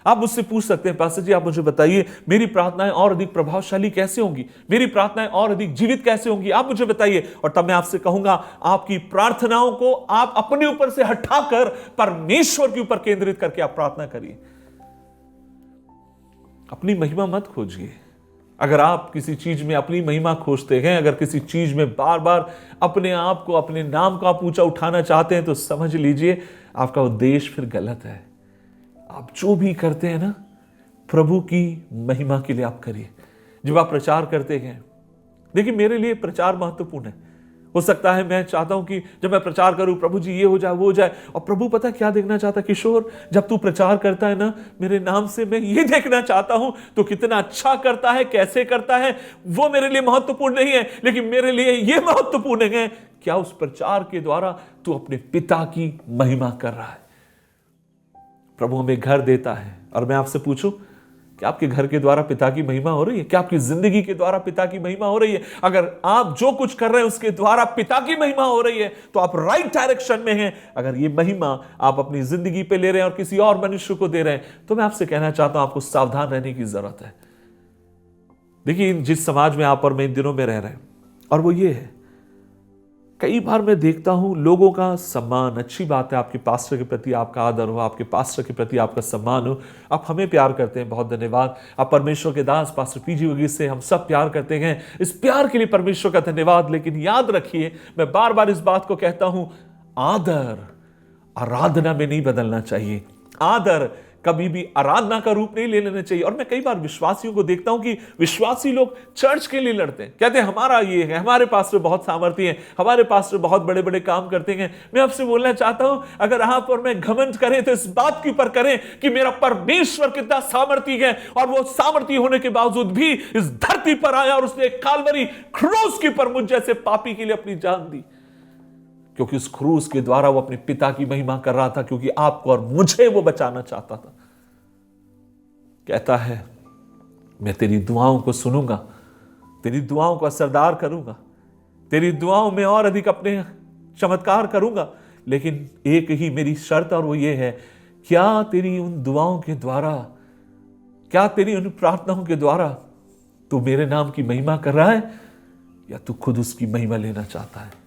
आप मुझसे पूछ सकते हैं, पास्टर जी आप मुझे बताइए मेरी प्रार्थनाएं और अधिक प्रभावशाली कैसे होंगी, मेरी प्रार्थनाएं और अधिक जीवित कैसे होंगी, आप मुझे बताइए। और तब मैं आपसे कहूंगा, आपकी प्रार्थनाओं को आप अपने ऊपर से हटाकर परमेश्वर के ऊपर केंद्रित करके आप प्रार्थना करिए। अपनी महिमा मत खोजिए। अगर आप किसी चीज में अपनी महिमा खोजते हैं, अगर किसी चीज में बार बार अपने आप को, अपने नाम को आप ऊंचा उठाना चाहते हैं, तो समझ लीजिए आपका उद्देश्य फिर गलत है। आप जो भी करते हैं ना, प्रभु की महिमा के लिए आप करिए। जब आप प्रचार करते हैं, देखिए मेरे लिए प्रचार महत्वपूर्ण है। हो सकता है मैं चाहता हूं कि जब मैं प्रचार करूं, प्रभु जी ये हो जाए वो हो जाए, और प्रभु पता क्या देखना चाहता, किशोर जब तू प्रचार करता है ना मेरे नाम से, मैं ये देखना चाहता हूं तो कितना अच्छा करता है, कैसे करता है, वो मेरे लिए महत्वपूर्ण नहीं है। लेकिन मेरे लिए ये महत्वपूर्ण है, क्या उस प्रचार के द्वारा तू अपने पिता की महिमा कर रहा है। प्रभु हमें घर देता है, और मैं आपसे पूछूं, क्या आपके घर के द्वारा पिता की महिमा हो रही है? क्या आपकी जिंदगी के द्वारा पिता की महिमा हो रही है? अगर आप जो कुछ कर रहे हैं उसके द्वारा पिता की महिमा हो रही है तो आप राइट डायरेक्शन में हैं। अगर ये महिमा आप अपनी जिंदगी पे ले रहे हैं और किसी और मनुष्य को दे रहे हैं तो मैं आपसे कहना चाहता हूं आपको सावधान रहने की जरूरत है। देखिए, जिस समाज में आप और मैं इन दिनों में रह रहे हैं और वो ये है, कई बार मैं देखता हूं लोगों का सम्मान, अच्छी बात है, आपके पास्टर के प्रति आपका आदर हो, आपके पास्टर के प्रति आपका सम्मान हो, आप हमें प्यार करते हैं, बहुत धन्यवाद। आप परमेश्वर के दास पास्टर पीजी वगैरह से हम सब प्यार करते हैं, इस प्यार के लिए परमेश्वर का धन्यवाद। लेकिन याद रखिए, मैं बार बार इस बात को कहता हूं, आदर आराधना में नहीं बदलना चाहिए। आदर कभी भी आराधना का रूप नहीं ले लेना चाहिए। और मैं कई बार विश्वासियों को देखता हूं कि विश्वासी लोग चर्च के लिए लड़ते हैं, कहते हैं हमारा ये है, हमारे पास्टर बहुत सामर्थी हैं, हमारे पास्टर बहुत बड़े बड़े काम करते हैं। मैं आपसे बोलना चाहता हूं, अगर आप और मैं घमंड करें तो इस बात के ऊपर करें कि मेरा परमेश्वर कितना सामर्थी है, और वो सामर्थी होने के बावजूद भी इस धरती पर आया और उसने काल्वरी क्रूस के ऊपर मुझ जैसे पापी के लिए अपनी जान दी, क्योंकि उस क्रूस के द्वारा वो अपने पिता की महिमा कर रहा था, क्योंकि आपको और मुझे वो बचाना चाहता था। कहता है, मैं तेरी दुआओं को सुनूंगा, तेरी दुआओं को असरदार करूंगा, तेरी दुआओं में और अधिक अपने चमत्कार करूंगा, लेकिन एक ही मेरी शर्त, और वो ये है, क्या तेरी उन दुआओं के द्वारा, क्या तेरी उन प्रार्थनाओं के द्वारा तू मेरे नाम की महिमा कर रहा है, या तू खुद उसकी महिमा लेना चाहता है?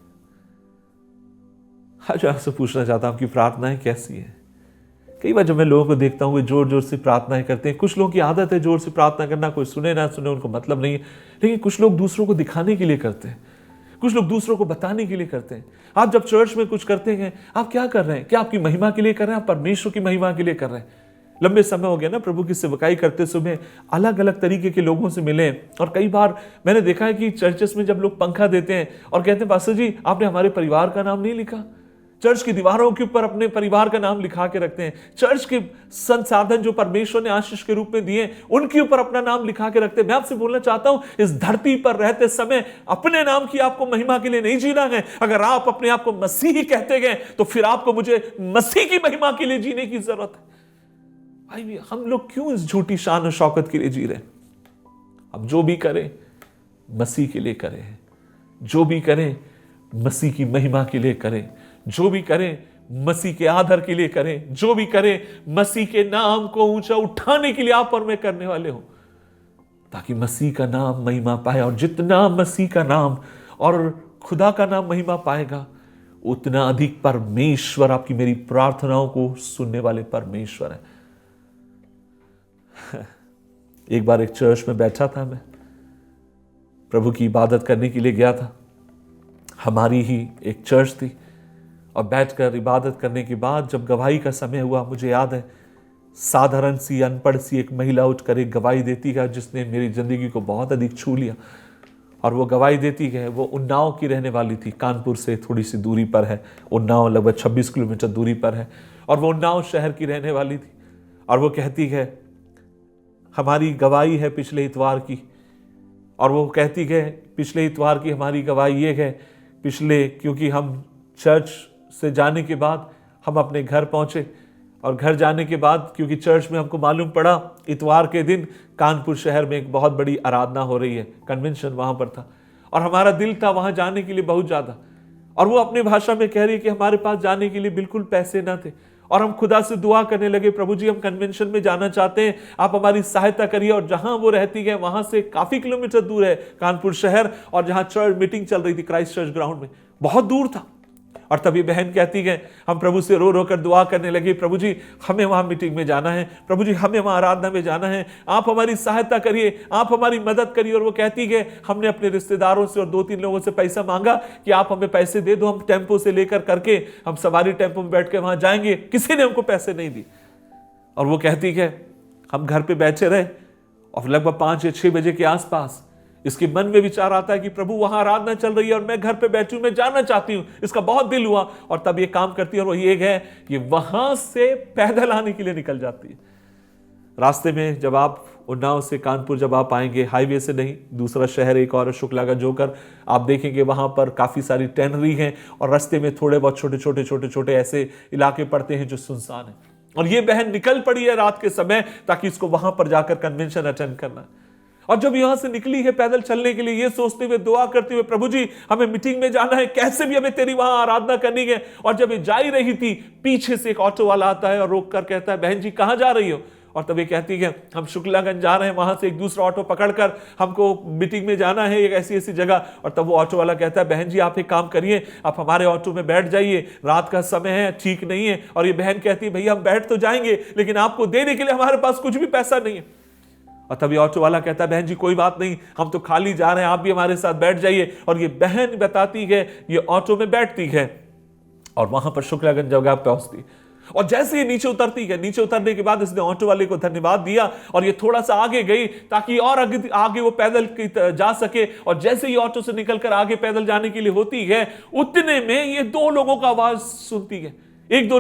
आज आपसे पूछना चाहता हूं कि प्रार्थनाएं कैसी है? कई बार जब मैं लोगों को देखता हूं वे जोर जोर से प्रार्थनाएं करते हैं। कुछ लोगों की आदत है जोर से प्रार्थना करना, कोई सुने ना सुने उनको मतलब नहीं है, लेकिन कुछ लोग दूसरों को दिखाने के लिए करते हैं, कुछ लोग दूसरों को बताने के लिए करते हैं। आप जब चर्च में कुछ करते हैं, आप क्या कर रहे हैं? क्या आपकी महिमा के लिए कर रहे हैं? आप परमेश्वर की महिमा के लिए कर रहे हैं? लंबे समय हो गया ना प्रभु की सेवकाई करते समय, अलग अलग तरीके के लोगों से मिले, और कई बार मैंने देखा है कि चर्चेस में जब लोग पंखा देते हैं और कहते हैं पास्टर जी आपने हमारे परिवार का नाम नहीं लिखा, चर्च की दीवारों के ऊपर अपने परिवार का नाम लिखा के रखते हैं, चर्च के संसाधन जो परमेश्वर ने आशीष के रूप में दिए उनके ऊपर अपना नाम लिखा के रखते हैं। मैं आपसे बोलना चाहता हूं, इस धरती पर रहते समय अपने नाम की आपको महिमा के लिए नहीं जीना है। अगर आप अपने आप को मसीही कहते गए तो फिर आपको मुझे मसीह की महिमा के लिए जीने की जरूरत है। भाई हम लोग क्यों इस झूठी शान और शौकत के लिए जी रहे हैं? अब जो भी करें मसीह के लिए करें, जो भी करें मसीह की महिमा के लिए करें, जो भी करें मसीह के आदर के लिए करें, जो भी करें मसीह के नाम को ऊंचा उठाने के लिए आप और मैं करने वाले हो, ताकि मसीह का नाम महिमा पाए। और जितना मसीह का नाम और खुदा का नाम महिमा पाएगा, उतना अधिक परमेश्वर आपकी मेरी प्रार्थनाओं को सुनने वाले परमेश्वर है। एक बार एक चर्च में बैठा था, मैं प्रभु की इबादत करने के लिए गया था, हमारी ही एक चर्च थी, और बैठकर इबादत करने के बाद जब गवाही का समय हुआ, मुझे याद है साधारण सी अनपढ़ सी एक महिला उठकर एक गवाही देती है जिसने मेरी जिंदगी को बहुत अधिक छू लिया। और वो गवाही देती है, वो उन्नाव की रहने वाली थी, कानपुर से थोड़ी सी दूरी पर है उन्नाव, लगभग 26 किलोमीटर दूरी पर है, और वो उन्नाव शहर की रहने वाली थी। और वो कहती है, हमारी गवाही है पिछले इतवार की, और वो कहती है पिछले इतवार की हमारी गवाही ये है, क्योंकि हम चर्च से जाने के बाद हम अपने घर पहुंचे, और घर जाने के बाद क्योंकि चर्च में हमको मालूम पड़ा इतवार के दिन कानपुर शहर में एक बहुत बड़ी आराधना हो रही है, कन्वेंशन वहां पर था, और हमारा दिल था वहां जाने के लिए बहुत ज्यादा। और वो अपनी भाषा में कह रही है कि हमारे पास जाने के लिए बिल्कुल पैसे ना थे, और हम खुदा से दुआ करने लगे, प्रभु जी हम कन्वेंशन में जाना चाहते हैं, आप हमारी सहायता करिए। और जहां वो रहती है वहां से काफी किलोमीटर दूर है कानपुर शहर, और जहां चर्च मीटिंग चल रही थी क्राइस्ट चर्च ग्राउंड में, बहुत दूर था। और तभी बहन कहती है, हम प्रभु से रो रो कर दुआ करने लगे, प्रभु जी हमें वहां मीटिंग में जाना है, प्रभु जी हमें वहां आराधना में जाना है, आप हमारी सहायता करिए, आप हमारी मदद करिए। और वो कहती है, हमने अपने रिश्तेदारों से और 2-3 लोगों से पैसा मांगा कि आप हमें पैसे दे दो, हम टेम्पो से लेकर करके हम सवारी टेम्पो में बैठ के वहां जाएंगे। किसी ने हमको पैसे नहीं दिए। और वो कहती है, हम घर पे बैठे रहे, और लगभग 5 या 6 बजे के आसपास इसके मन में विचार आता है कि प्रभु वहां आराधना चल रही है और मैं घर पे बैठी हूं, मैं जाना चाहती हूं। इसका बहुत दिल हुआ, और तब ये काम करती है, और वो ये है कि वहां से पैदल आने के लिए निकल जाती है। रास्ते में जब आप उन्नाव से कानपुर जब आप आएंगे, हाईवे से नहीं, दूसरा शहर एक और शुक्ला का जोकर, आप देखेंगे वहां पर काफी सारी टैनरी हैं, और रास्ते में थोड़े बहुत छोटे छोटे ऐसे इलाके पड़ते हैं जो सुनसान है। और ये बहन निकल पड़ी है रात के समय ताकि इसको वहां पर जाकर कन्वेंशन अटेंड करना। और जब यहां से निकली है पैदल चलने के लिए, ये सोचते हुए, दुआ करते हुए, प्रभु जी हमें मीटिंग में जाना है, कैसे भी हमें तेरी वहां आराधना करनी है। और जब ये जा ही रही थी, पीछे से एक ऑटो वाला आता है और रोक कर कहता है, बहन जी कहां जा रही हो? और तब ये कहती है, हम शुक्लागंज जा रहे हैं, वहां से एक दूसरा ऑटो पकड़कर हमको मीटिंग में जाना है एक ऐसी ऐसी जगह। और तब वो ऑटो वाला कहता है, बहन जी आप एक काम करिए, आप हमारे ऑटो में बैठ जाइए, रात का समय है, ठीक नहीं है। और ये बहन कहती है, भैया हम बैठ तो जाएंगे, लेकिन आपको देने के लिए हमारे पास कुछ भी पैसा नहीं है। और तभी ऑटो वाला कहता है, बहन जी कोई बात नहीं, हम तो खाली जा रहे हैं, आप भी हमारे साथ बैठ जाइए। और ये बहन बताती है, ये ऑटो में बैठती है और वहां पर शुक्लागंज जगह पहुंचती। और जैसे ही नीचे उतरती है, नीचे उतरने के बाद इसने ऑटो वाले को धन्यवाद दिया और ये थोड़ा सा आगे गई ताकि और आगे वो पैदल जा सके। और जैसे ही ऑटो से निकलकर आगे पैदल जाने के लिए होती है, उतने में ये दो लोगों का आवाज सुनती है। एक दो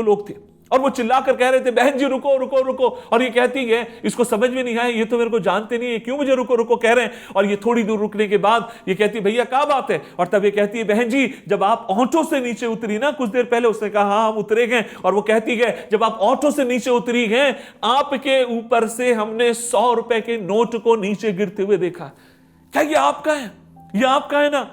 लोग थे और वो चिल्लाकर कह रहे थे, बहन जी रुको रुको रुको। और ये कहती है, इसको समझ में नहीं आया, ये तो मेरे को जानते नहीं है, क्यों मुझे रुको रुको कह रहे हैं। और ये थोड़ी दूर रुकने के बाद ये कहती है, भैया क्या बात है? और तब ये कहती है, बहन जी जब आप ऑटो से नीचे उतरी ना कुछ देर पहले, उसने कहा हाँ हम उतरे गए। और वो कहती है, जब आप ऑटो से नीचे उतरी हैं, आपके ऊपर से हमने 100 रुपए के नोट को नीचे गिरते हुए देखा। क्या ये आपका है? ये आपका है ना?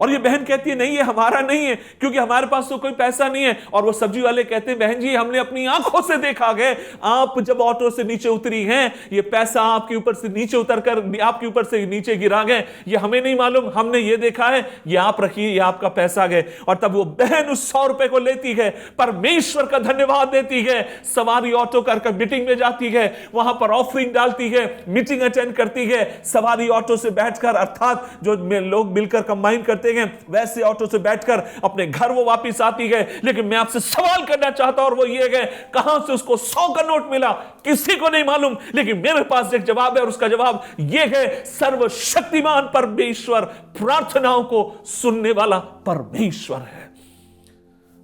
और ये बहन कहती है, नहीं ये हमारा नहीं है, क्योंकि हमारे पास तो कोई पैसा नहीं है। और वो सब्जी वाले कहते हैं, बहन जी हमने अपनी आंखों से देखा है, आप जब ऑटो से नीचे उतरी हैं, ये पैसा आपके ऊपर से नीचे उतरकर आपके ऊपर से नीचे गिरा गए। ये हमें नहीं मालूम, हमने ये देखा है, ये आप रखिए, ये आपका पैसा है। और तब वो बहन उस 100 रुपए को लेती है, परमेश्वर का धन्यवाद देती है, सवारी ऑटो कर मीटिंग में जाती है, वहां पर ऑफरिंग डालती है, मीटिंग अटेंड करती है, सवारी ऑटो से बैठकर, अर्थात जो लोग मिलकर कंबाइन करते हैं वैसे ऑटो से बैठकर अपने घर वो वापस आती है। लेकिन मैं आपसे सवाल करना चाहता हूं और वो ये है, कहां से उसको 100 का नोट मिला किसी को नहीं मालूम, लेकिन मेरे पास एक जवाब है और उसका जवाब ये है, सर्वशक्तिमान परमेश्वर प्रार्थनाओं को सुनने वाला परमेश्वर है।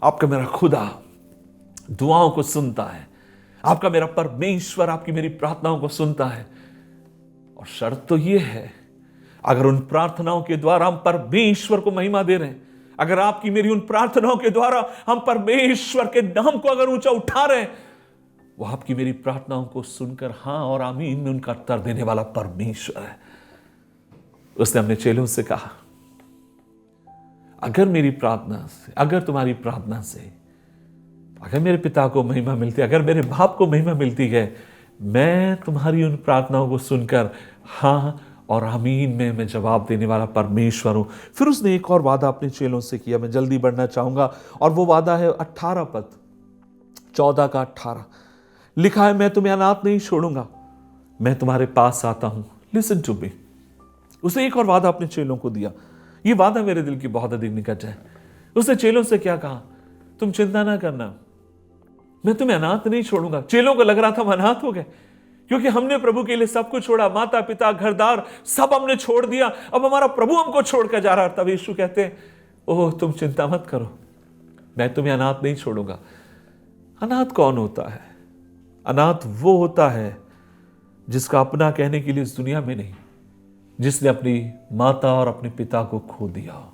आपका मेरा खुदा दुआओं को सुनता है, आपका मेरा परमेश्वर आपकी मेरी प्रार्थनाओं को सुनता है। और शर्त तो ये है, अगर उन प्रार्थनाओं के द्वारा हम परमेश्वर को महिमा दे रहे हैं, अगर आपकी मेरी उन प्रार्थनाओं के द्वारा हम परमेश्वर के नाम को अगर ऊंचा उठा रहे हैं, वो आपकी मेरी प्रार्थनाओं को सुनकर हाँ और आमीन में उनका उत्तर देने वाला परमेश्वर है। उसने अपने चेलों से कहा, अगर मेरी प्रार्थना से, अगर तुम्हारी प्रार्थना से अगर मेरे पिता को महिमा मिलती है, अगर मेरे बाप को महिमा मिलती है, मैं तुम्हारी उन प्रार्थनाओं को सुनकर हाँ और आमीन में मैं जवाब देने वाला परमेश्वर हूं। फिर उसने एक और वादा अपने चेलों से किया, मैं जल्दी बढ़ना चाहूंगा। और वो वादा है 18 पद 14 का 18, लिखा है, मैं तुम्हें अनाथ नहीं छोड़ूंगा, मैं तुम्हारे पास आता हूं, लिसन टू मी। उसने एक और वादा अपने चेलों को दिया, ये वादा मेरे दिल की बहुत अधिक निकट है। उसने चेलों से क्या कहा, तुम चिंता ना करना, मैं तुम्हें अनाथ नहीं छोड़ूंगा। चेलों को लग रहा था हम अनाथ हो गए, क्योंकि हमने प्रभु के लिए सब कुछ छोड़ा, माता पिता घरदार सब हमने छोड़ दिया, अब हमारा प्रभु हमको छोड़कर जा रहा है। तब यीशु कहते हैं, ओह तुम चिंता मत करो, मैं तुम्हें अनाथ नहीं छोड़ूंगा। अनाथ कौन होता है? अनाथ वो होता है जिसका अपना कहने के लिए इस दुनिया में नहीं, जिसने अपनी माता और अपने पिता को खो दिया।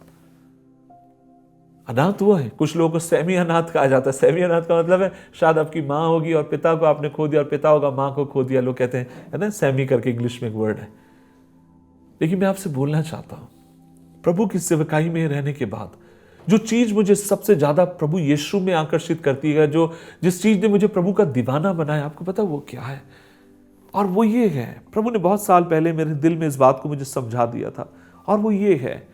अनाथ वो है। कुछ लोगों को सेमी अनाथ कहा जाता है। सेमी अनाथ का मतलब है शायद आपकी माँ होगी और पिता को आपने खो दिया, और पिता होगा माँ को खो दिया। लोग कहते हैं, है ना, सेमी करके इंग्लिश में एक वर्ड है। लेकिन मैं आपसे बोलना चाहता हूं, प्रभु की सेवकाई में रहने के बाद जो चीज मुझे सबसे ज्यादा प्रभु यीशु में आकर्षित करती है, जो जिस चीज ने मुझे प्रभु का दीवाना बनाया, आपको पता वो क्या है? और वो ये है, प्रभु ने बहुत साल पहले मेरे दिल में इस बात को मुझे समझा दिया था, और वो ये है,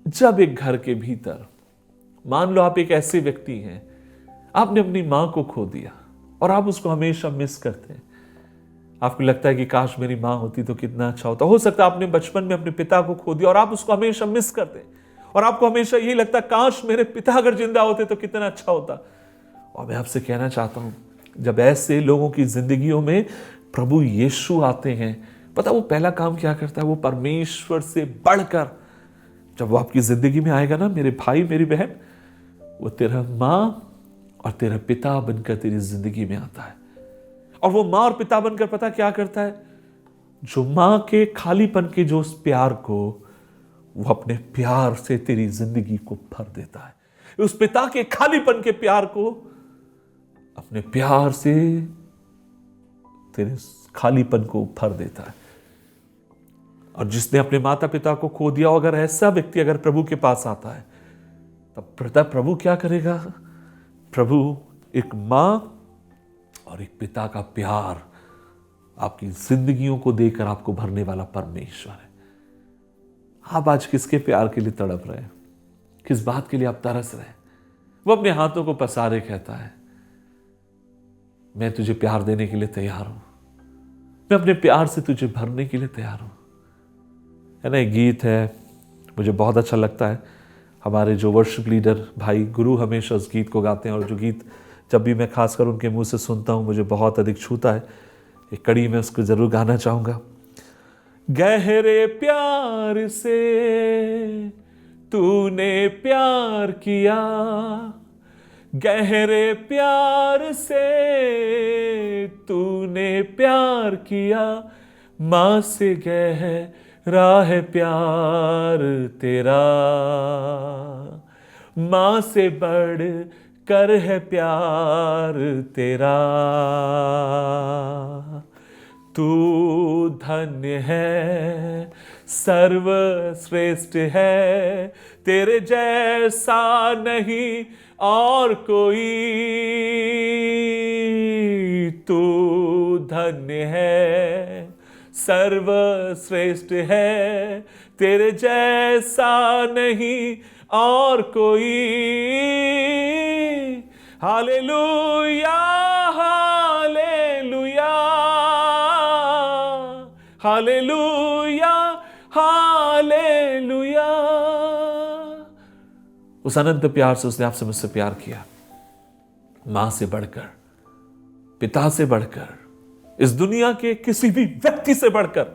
जब एक घर के भीतर मान लो आप एक ऐसे व्यक्ति हैं, आपने अपनी मां को खो दिया और आप उसको हमेशा मिस करते हैं। आपको लगता है कि काश मेरी मां होती तो कितना अच्छा होता। हो सकता है आपने बचपन में अपने पिता को खो दिया और आप उसको हमेशा मिस करते हैं, और आपको हमेशा यही लगता है काश मेरे पिता अगर जिंदा होते तो कितना अच्छा होता। और मैं आपसे कहना चाहता हूं, जब ऐसे लोगों की जिंदगियों में प्रभु यीशु आते हैं, पता वो पहला काम क्या करता है? वो परमेश्वर से बढ़कर, जब वो आपकी जिंदगी में आएगा ना मेरे भाई मेरी बहन, वो तेरा मां और तेरा पिता बनकर तेरी जिंदगी में आता है। और वो मां और पिता बनकर पता क्या करता है? जो मां के खालीपन के जो उस प्यार को, वो अपने प्यार से तेरी जिंदगी को भर देता है। उस पिता के खालीपन के प्यार को अपने प्यार से तेरे खालीपन को भर देता है। और जिसने अपने माता पिता को खो दिया, अगर ऐसा व्यक्ति अगर प्रभु के पास आता है, तब प्रभु क्या करेगा? प्रभु एक मां और एक पिता का प्यार आपकी जिंदगियों को देकर आपको भरने वाला परमेश्वर है। आप आज किसके प्यार के लिए तड़प रहे हैं? किस बात के लिए आप तरस रहे हैं? वो अपने हाथों को पसारे कहता है, मैं तुझे प्यार देने के लिए तैयार हूं, मैं अपने प्यार से तुझे भरने के लिए तैयार हूं। है ना, एक गीत है, मुझे बहुत अच्छा लगता है। हमारे जो वर्शिप लीडर भाई गुरु हमेशा उस गीत को गाते हैं, और जो गीत जब भी मैं खासकर उनके मुंह से सुनता हूं मुझे बहुत अधिक छूता है। एक कड़ी में उसको जरूर गाना चाहूंगा। गहरे प्यार से तूने प्यार किया, गहरे प्यार से तूने प्यार किया, मां से गहरा है प्यार तेरा, मां से बढ़ कर है प्यार तेरा। तू धन्य है, सर्वश्रेष्ठ है, तेरे जैसा नहीं और कोई। तू धन्य है, सर्वश्रेष्ठ है, तेरे जैसा नहीं और कोई। Hallelujah hallelujah hallelujah hallelujah. उस अनंत प्यार से उसने आपसे मुझसे प्यार किया, मां से बढ़कर, पिता से बढ़कर, इस दुनिया के किसी भी व्यक्ति से बढ़कर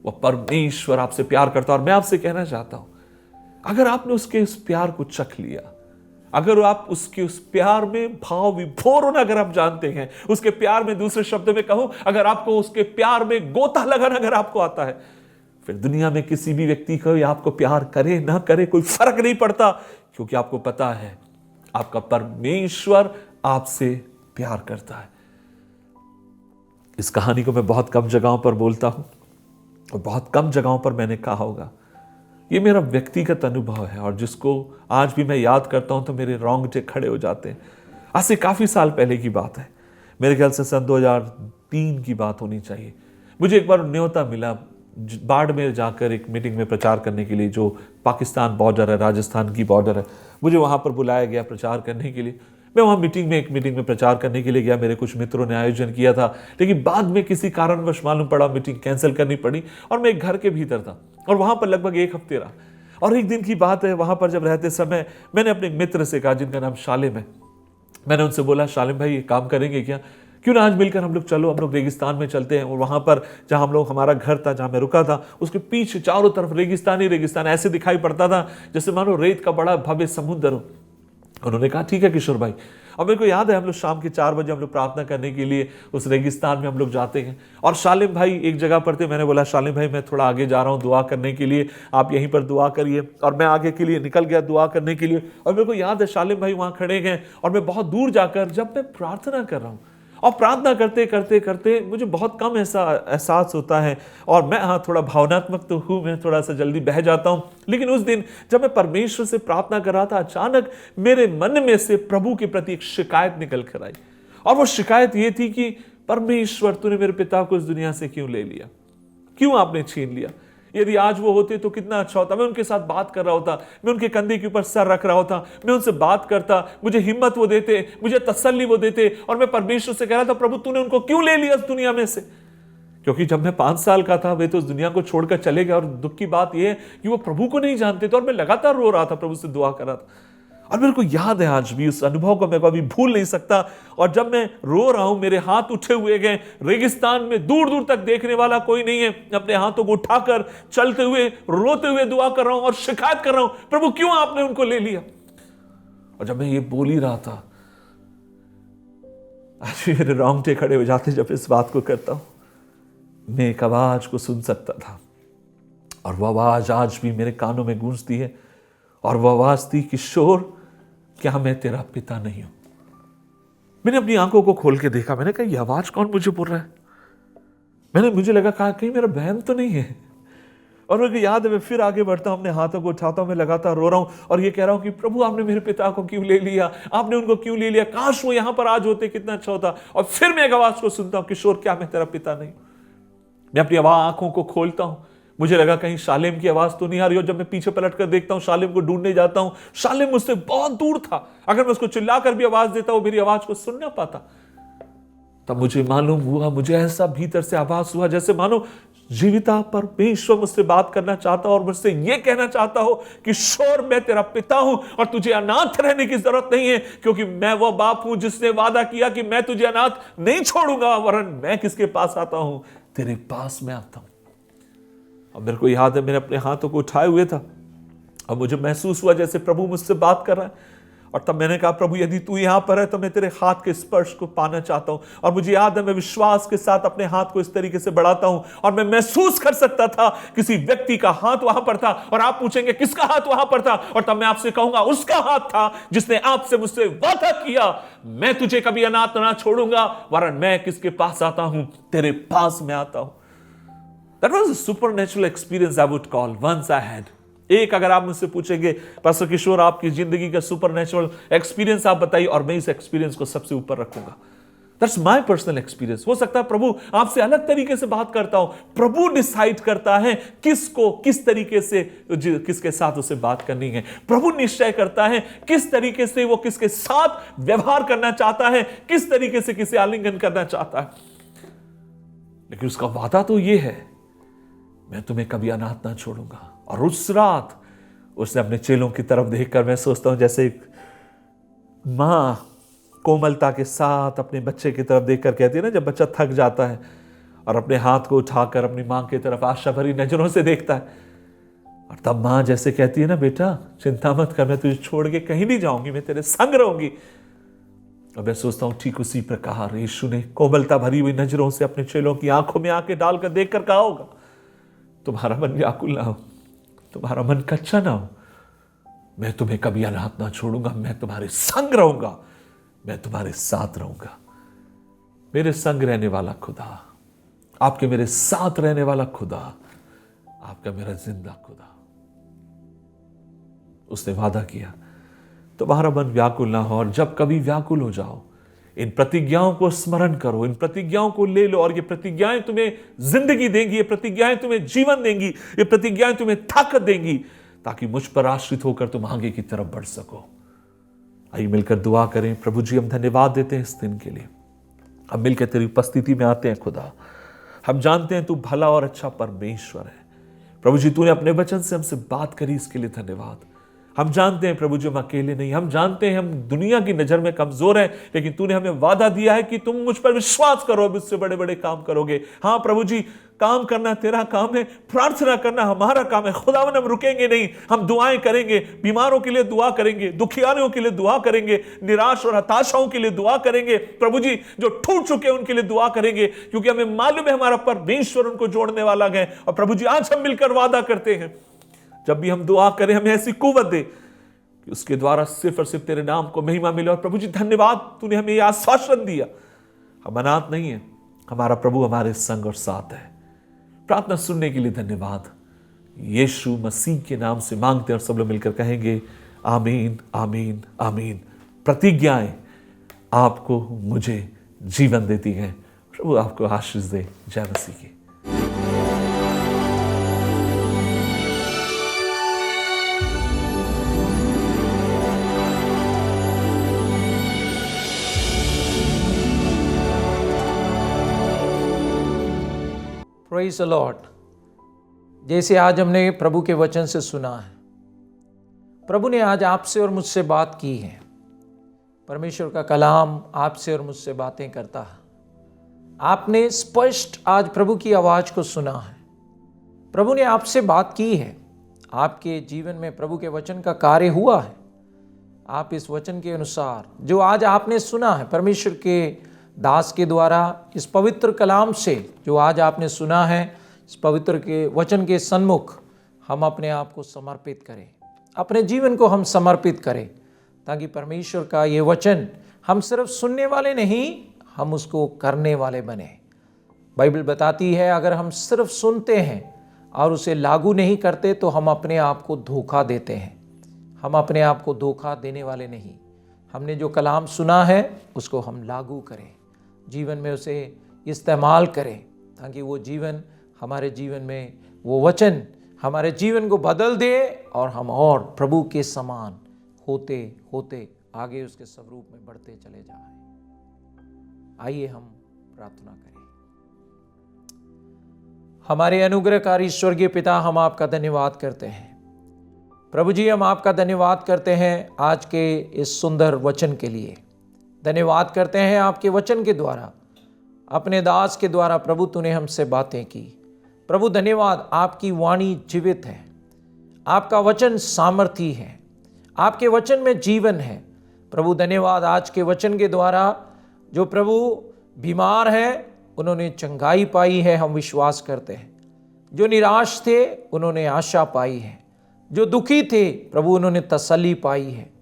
वह परमेश्वर आपसे प्यार करता। और मैं आपसे कहना चाहता हूं, अगर आपने उसके उस प्यार को चख लिया, अगर आप उसके उस प्यार में भाव विभोर होना अगर आप जानते हैं, उसके प्यार में, दूसरे शब्द में कहूं, अगर आपको उसके प्यार में गोता लगाना अगर आपको आता है, फिर दुनिया में किसी भी व्यक्ति को आपको प्यार करे ना करे कोई फर्क नहीं पड़ता, क्योंकि आपको पता है आपका परमेश्वर आपसे प्यार करता है। इस कहानी को मैं बहुत कम जगहों पर बोलता हूं और बहुत कम जगहों पर मैंने कहा होगा। ये मेरा व्यक्तिगत अनुभव है और जिसको आज भी मैं याद करता हूं तो मेरे रोंगटे खड़े हो जाते हैं। आज से काफी साल पहले की बात है, मेरे ख्याल से सन 2003 की बात होनी चाहिए। मुझे एक बार न्योता मिला बाड़मेर जाकर एक मीटिंग में प्रचार करने के लिए, जो पाकिस्तान बॉर्डर है, राजस्थान की बॉर्डर है। मुझे वहां पर बुलाया गया प्रचार करने के लिए। मैं वहां एक मीटिंग में प्रचार करने के लिए गया। मेरे कुछ मित्रों ने आयोजन किया था, लेकिन बाद में किसी कारणवश मालूम पड़ा मीटिंग कैंसिल करनी पड़ी और मैं एक घर के भीतर था और वहां पर लगभग एक हफ्ते रहा। और एक दिन की बात है, वहां पर जब रहते समय मैंने अपने मित्र से कहा, जिनका नाम शालिम है, मैंने उनसे बोला, शालिम भाई ये काम करेंगे क्या? क्यों ना आज मिलकर हम लोग चलो, हम लोग रेगिस्तान में चलते हैं। और वहां पर जहां हम लोग, हमारा घर था जहां मैं रुका था, उसके पीछे चारों तरफ रेगिस्तान ही रेगिस्तान, ऐसे दिखाई पड़ता था जैसे मानो रेत का बड़ा भव्य समुद्र हो। उन्होंने कहा ठीक है किशोर भाई। और मेरे को याद है, हम लोग शाम के 4 बजे हम लोग प्रार्थना करने के लिए उस रेगिस्तान में हम लोग जाते हैं। और शालिम भाई एक जगह पर थे। मैंने बोला, शालिम भाई मैं थोड़ा आगे जा रहा हूँ दुआ करने के लिए, आप यहीं पर दुआ करिए। और मैं आगे के लिए निकल गया दुआ करने के लिए। और मेरे को याद है शालिम भाई वहां खड़े हैं और मैं बहुत दूर जाकर जब मैं प्रार्थना कर रहा हूँ, और प्रार्थना करते करते करते मुझे बहुत कम ऐसा एहसास होता है। और मैं थोड़ा भावनात्मक तो हूँ, मैं थोड़ा सा जल्दी बह जाता हूँ। लेकिन उस दिन जब मैं परमेश्वर से प्रार्थना कर रहा था, अचानक मेरे मन में से प्रभु के प्रति एक शिकायत निकल कर आई। और वो शिकायत ये थी कि परमेश्वर तूने मेरे पिता को इस दुनिया से क्यों ले लिया, क्यों आपने छीन लिया? यदि आज वो होते तो कितना अच्छा होता। मैं उनके साथ बात कर रहा होता, मैं उनके कंधे के ऊपर सर रख रहा होता, मैं उनसे बात करता, मुझे हिम्मत वो देते, मुझे तसल्ली वो देते। और मैं परमेश्वर से कह रहा था, प्रभु तूने उनको क्यों ले लिया इस दुनिया में से? क्योंकि जब मैं 5 साल का था वे तो इस दुनिया को छोड़कर चले गए। और दुख की बात यह है कि वो प्रभु को नहीं जानते थे। और मैं लगातार रो रहा था, प्रभु से दुआ कर रहा था। और मेरे को याद है आज भी, उस अनुभव को मैं कभी भूल नहीं सकता। और जब मैं रो रहा हूं, मेरे हाथ उठे हुए गए, रेगिस्तान में दूर दूर तक देखने वाला कोई नहीं है, अपने हाथों को उठाकर चलते हुए, रोते हुए दुआ कर रहा हूं और शिकायत कर रहा हूं, प्रभु क्यों आपने उनको ले लिया? और जब मैं ये बोल ही रहा था, आज भी मेरे रोंगटे खड़े हो जाते जब इस बात को करता हूं। मैं एक आवाज को सुन सकता था और वह आवाज आज भी मेरे कानों में गूंजती है। और वह आवाज थी, किशोर क्या मैं तेरा पिता नहीं हूं? मैंने अपनी आंखों को खोल के देखा, मैंने कहा ये आवाज कौन मुझे बोल रहा है। मुझे लगा कहीं मेरा बहन तो नहीं है। और मुझे याद है, मैं फिर आगे बढ़ता हूं, अपने हाथों को उठाता हूं, मैं लगातार रो रहा हूं और ये कह रहा हूं कि प्रभु आपने मेरे पिता को क्यों ले लिया, आपने उनको क्यों ले लिया, काश वो यहां पर आज होते, कितना अच्छा होता। और फिर मैं एक आवाज को सुनता हूं, किशोर क्या मैं तेरा पिता नहीं? मैं अपनी आंखों को खोलता हूं, मुझे लगा कहीं शालेम की आवाज तो नहीं आ रही हो। जब मैं पीछे पलट कर देखता हूं, शालेम को ढूंढने जाता हूं, शालेम मुझसे बहुत दूर था। अगर मैं उसको चिल्लाकर भी आवाज देता, वो मेरी आवाज को सुन ना पाता। तब मुझे मालूम हुआ, मुझे ऐसा भीतर से आभास हुआ जैसे मानो जीविता परमेश्वर मुझसे बात करना चाहता हो और मुझसे यह कहना चाहता हो कि किशोर मैं तेरा पिता हूं और तुझे अनाथ रहने की जरूरत नहीं है, क्योंकि मैं वो बाप हूं जिसने वादा किया कि मैं तुझे अनाथ नहीं छोड़ूंगा, वरन मैं किसके पास आता हूं? तेरे पास मैं आता हूं। अब मेरे को याद है, मैंने अपने हाथों को उठाए हुए था और मुझे महसूस हुआ जैसे प्रभु मुझसे बात कर रहा है। और तब मैंने कहा, प्रभु यदि तू यहां पर है तो मैं तेरे हाथ के स्पर्श को पाना चाहता हूं। और मुझे याद है, मैं विश्वास के साथ अपने हाथ को इस तरीके से बढ़ाता हूं और मैं महसूस कर सकता था किसी व्यक्ति का हाथ वहां पर था। और आप पूछेंगे किसका हाथ वहां पर था, और तब मैं आपसे कहूंगा उसका हाथ था जिसने आपसे मुझसे वादा किया, मैं तुझे कभी अनाथ ना छोड़ूंगा, वरन मैं किसके पास आता हूं? तेरे पास मैं आता हूं। That was a supernatural experience I would call once I had. एक अगर आप मुझसे पूछेंगे पास्टर किशोर आपकी जिंदगी का सुपरनेचुरल एक्सपीरियंस आप बताइए, और मैं इस एक्सपीरियंस को सबसे ऊपर रखूंगा। That's my personal experience. हो सकता है प्रभु आपसे अलग तरीके से बात करता हूं। प्रभु डिसाइड करता है किसको किस तरीके से, किसके साथ उसे बात करनी है। प्रभु निश्चय करता है किस तरीके से वो किसके साथ व्यवहार करना चाहता है, किस तरीके से किसे आलिंगन करना चाहता है। लेकिन उसका वादा तो ये है, मैं तुम्हें कभी अनाथ ना छोड़ूंगा। और उस रात उसने अपने चेलों की तरफ देखकर, मैं सोचता हूं जैसे एक मां कोमलता के साथ अपने बच्चे की तरफ देखकर कहती है ना, जब बच्चा थक जाता है और अपने हाथ को उठाकर अपनी मां की तरफ आशा भरी नजरों से देखता है, और तब मां जैसे कहती है ना, बेटा चिंता मत कर, मैं तुझे छोड़ के कहीं नहीं जाऊंगी, मैं तेरे संग रहूंगी। और मैं सोचता हूं ठीक उसी प्रकार यीशु ने कोमलता भरी हुई नजरों से अपने चेलों की आंखों में आंखें डालकर देखकर कहा होगा, तुम्हारा मन व्याकुल ना हो, तुम्हारा मन कच्चा ना हो, मैं तुम्हें कभी अनाथ ना छोड़ूंगा, मैं तुम्हारे संग रहूंगा, मैं तुम्हारे साथ रहूंगा। मेरे संग रहने वाला खुदा, आपके मेरे साथ रहने वाला खुदा, आपका मेरा जिंदा खुदा, उसने वादा किया तुम्हारा मन व्याकुल ना हो। और जब कभी व्याकुल हो जाओ, इन प्रतिज्ञाओं को स्मरण करो, इन प्रतिज्ञाओं को ले लो, और ये प्रतिज्ञाएं तुम्हें जिंदगी देंगी, ये प्रतिज्ञाएं तुम्हें जीवन देंगी, ये प्रतिज्ञाएं तुम्हें ताकत देंगी, ताकि मुझ पर आश्रित होकर तुम आगे की तरफ बढ़ सको। आइए मिलकर दुआ करें। प्रभु जी हम धन्यवाद देते हैं इस दिन के लिए, हम मिलकर तेरी उपस्थिति में आते हैं खुदा। हम जानते हैं तू भला और अच्छा परमेश्वर है। प्रभु जी तूने अपने वचन से हमसे बात करी, इसके लिए धन्यवाद। हम जानते हैं प्रभु जी हम अकेले नहीं, हम जानते हैं हम दुनिया की नजर में कमजोर हैं, लेकिन तूने हमें वादा दिया है कि तुम मुझ पर विश्वास करो, मुझसे बड़े बड़े काम करोगे। हाँ प्रभु जी, काम करना तेरा काम है, प्रार्थना करना हमारा काम है। खुदावन हम रुकेंगे नहीं, हम दुआएं करेंगे, बीमारों के लिए दुआ करेंगे, दुखियारों के लिए दुआ करेंगे, निराश और हताशाओं के लिए दुआ करेंगे। प्रभु जी जो टूट चुके हैं उनके लिए दुआ करेंगे, क्योंकि हमें मालूम है हमारा परमेश्वर उनको जोड़ने वाला है। और प्रभु जी आज हम मिलकर वादा करते हैं, जब भी हम दुआ करें हमें ऐसी कुव्वत दे कि उसके द्वारा सिर्फ और सिर्फ तेरे नाम को महिमा मिले। और प्रभु जी धन्यवाद, तूने हमें यह आश्वासन दिया, हम अनाथ नहीं है, हमारा प्रभु हमारे संग और साथ है। प्रार्थना सुनने के लिए धन्यवाद। यीशु मसीह के नाम से मांगते हैं और सब लोग मिलकर कहेंगे आमीन, आमीन, आमीन। प्रतिज्ञाएं आपको मुझे जीवन देती हैं। प्रभु आपको आशीष दे। जय मसीह की। Praise the Lord. जैसे आज हमने प्रभु के वचन से सुना है, प्रभु ने आज आपसे और मुझसे बात की है। परमेश्वर का कलाम आपसे और मुझसे बातें करता है। आपने स्पष्ट आज प्रभु की आवाज़ को सुना है। प्रभु ने आपसे बात की है। आपके जीवन में प्रभु के वचन का कार्य हुआ है। आप इस वचन के अनुसार जो आज आपने सुना है, परमेश्वर के दास के द्वारा, इस पवित्र कलाम से जो आज आपने सुना है, इस पवित्र के वचन के सन्मुख हम अपने आप को समर्पित करें, अपने जीवन को हम समर्पित करें, ताकि परमेश्वर का ये वचन हम सिर्फ सुनने वाले नहीं, हम उसको करने वाले बने। बाइबल बताती है अगर हम सिर्फ सुनते हैं और उसे लागू नहीं करते तो हम अपने आप को धोखा देते हैं। हम अपने आप को धोखा देने वाले नहीं। हमने जो कलाम सुना है उसको हम लागू करें, जीवन में उसे इस्तेमाल करें, ताकि वो जीवन हमारे जीवन में, वो वचन हमारे जीवन को बदल दे और हम और प्रभु के समान होते होते आगे उसके स्वरूप में बढ़ते चले जाएं। आइए हम प्रार्थना करें। हमारे अनुग्रहकारी स्वर्गीय पिता, हम आपका धन्यवाद करते हैं। प्रभु जी, हम आपका धन्यवाद करते हैं आज के इस सुंदर वचन के लिए। धन्यवाद करते हैं आपके वचन के द्वारा, अपने दास के द्वारा प्रभु तूने हमसे बातें की। प्रभु धन्यवाद, आपकी वाणी जीवित है, आपका वचन सामर्थी है, आपके वचन में जीवन है। प्रभु धन्यवाद, आज के वचन के द्वारा जो प्रभु बीमार हैं उन्होंने चंगाई पाई है, हम विश्वास करते हैं। जो निराश थे उन्होंने आशा पाई है, जो दुखी थे प्रभु उन्होंने तसल्ली पाई है,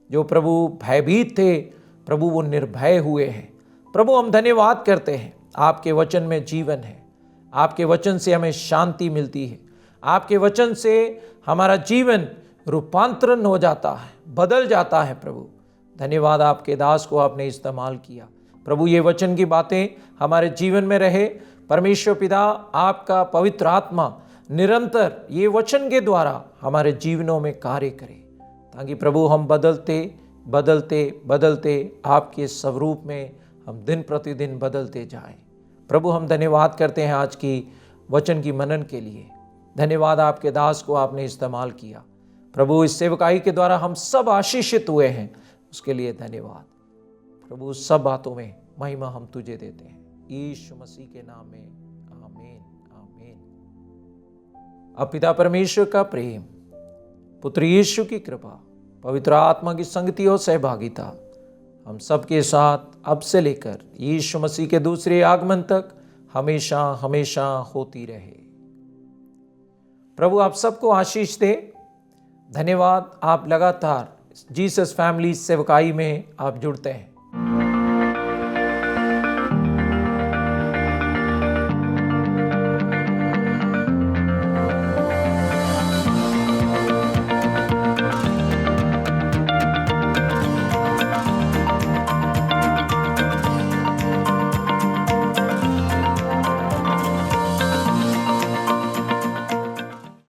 जो प्रभु भयभीत थे प्रभु वो निर्भय हुए हैं। प्रभु हम धन्यवाद करते हैं, आपके वचन में जीवन है, आपके वचन से हमें शांति मिलती है, आपके वचन से हमारा जीवन रूपांतरण हो जाता है, बदल जाता है। प्रभु धन्यवाद, आपके दास को आपने इस्तेमाल किया। प्रभु ये वचन की बातें हमारे जीवन में रहे। परमेश्वर पिता, आपका पवित्र आत्मा निरंतर ये वचन के द्वारा हमारे जीवनों में कार्य करे, ताकि प्रभु हम बदलते बदलते बदलते आपके स्वरूप में हम दिन प्रतिदिन बदलते जाएं। प्रभु हम धन्यवाद करते हैं आज की वचन की मनन के लिए। धन्यवाद, आपके दास को आपने इस्तेमाल किया। प्रभु इस सेवकाई के द्वारा हम सब आशीषित हुए हैं, उसके लिए धन्यवाद। प्रभु सब बातों में महिमा हम तुझे देते हैं, यीशु मसीह के नाम में, आमीन आमीन। अब पिता परमेश्वर का प्रेम, पुत्र यीशु की कृपा, पवित्र आत्मा की संगति और सहभागिता हम सबके साथ अब से लेकर यीशु मसीह के दूसरे आगमन तक हमेशा हमेशा होती रहे। प्रभु आप सबको आशीष दे। धन्यवाद, आप लगातार जीसस फैमिली सेवकाई में आप जुड़ते हैं।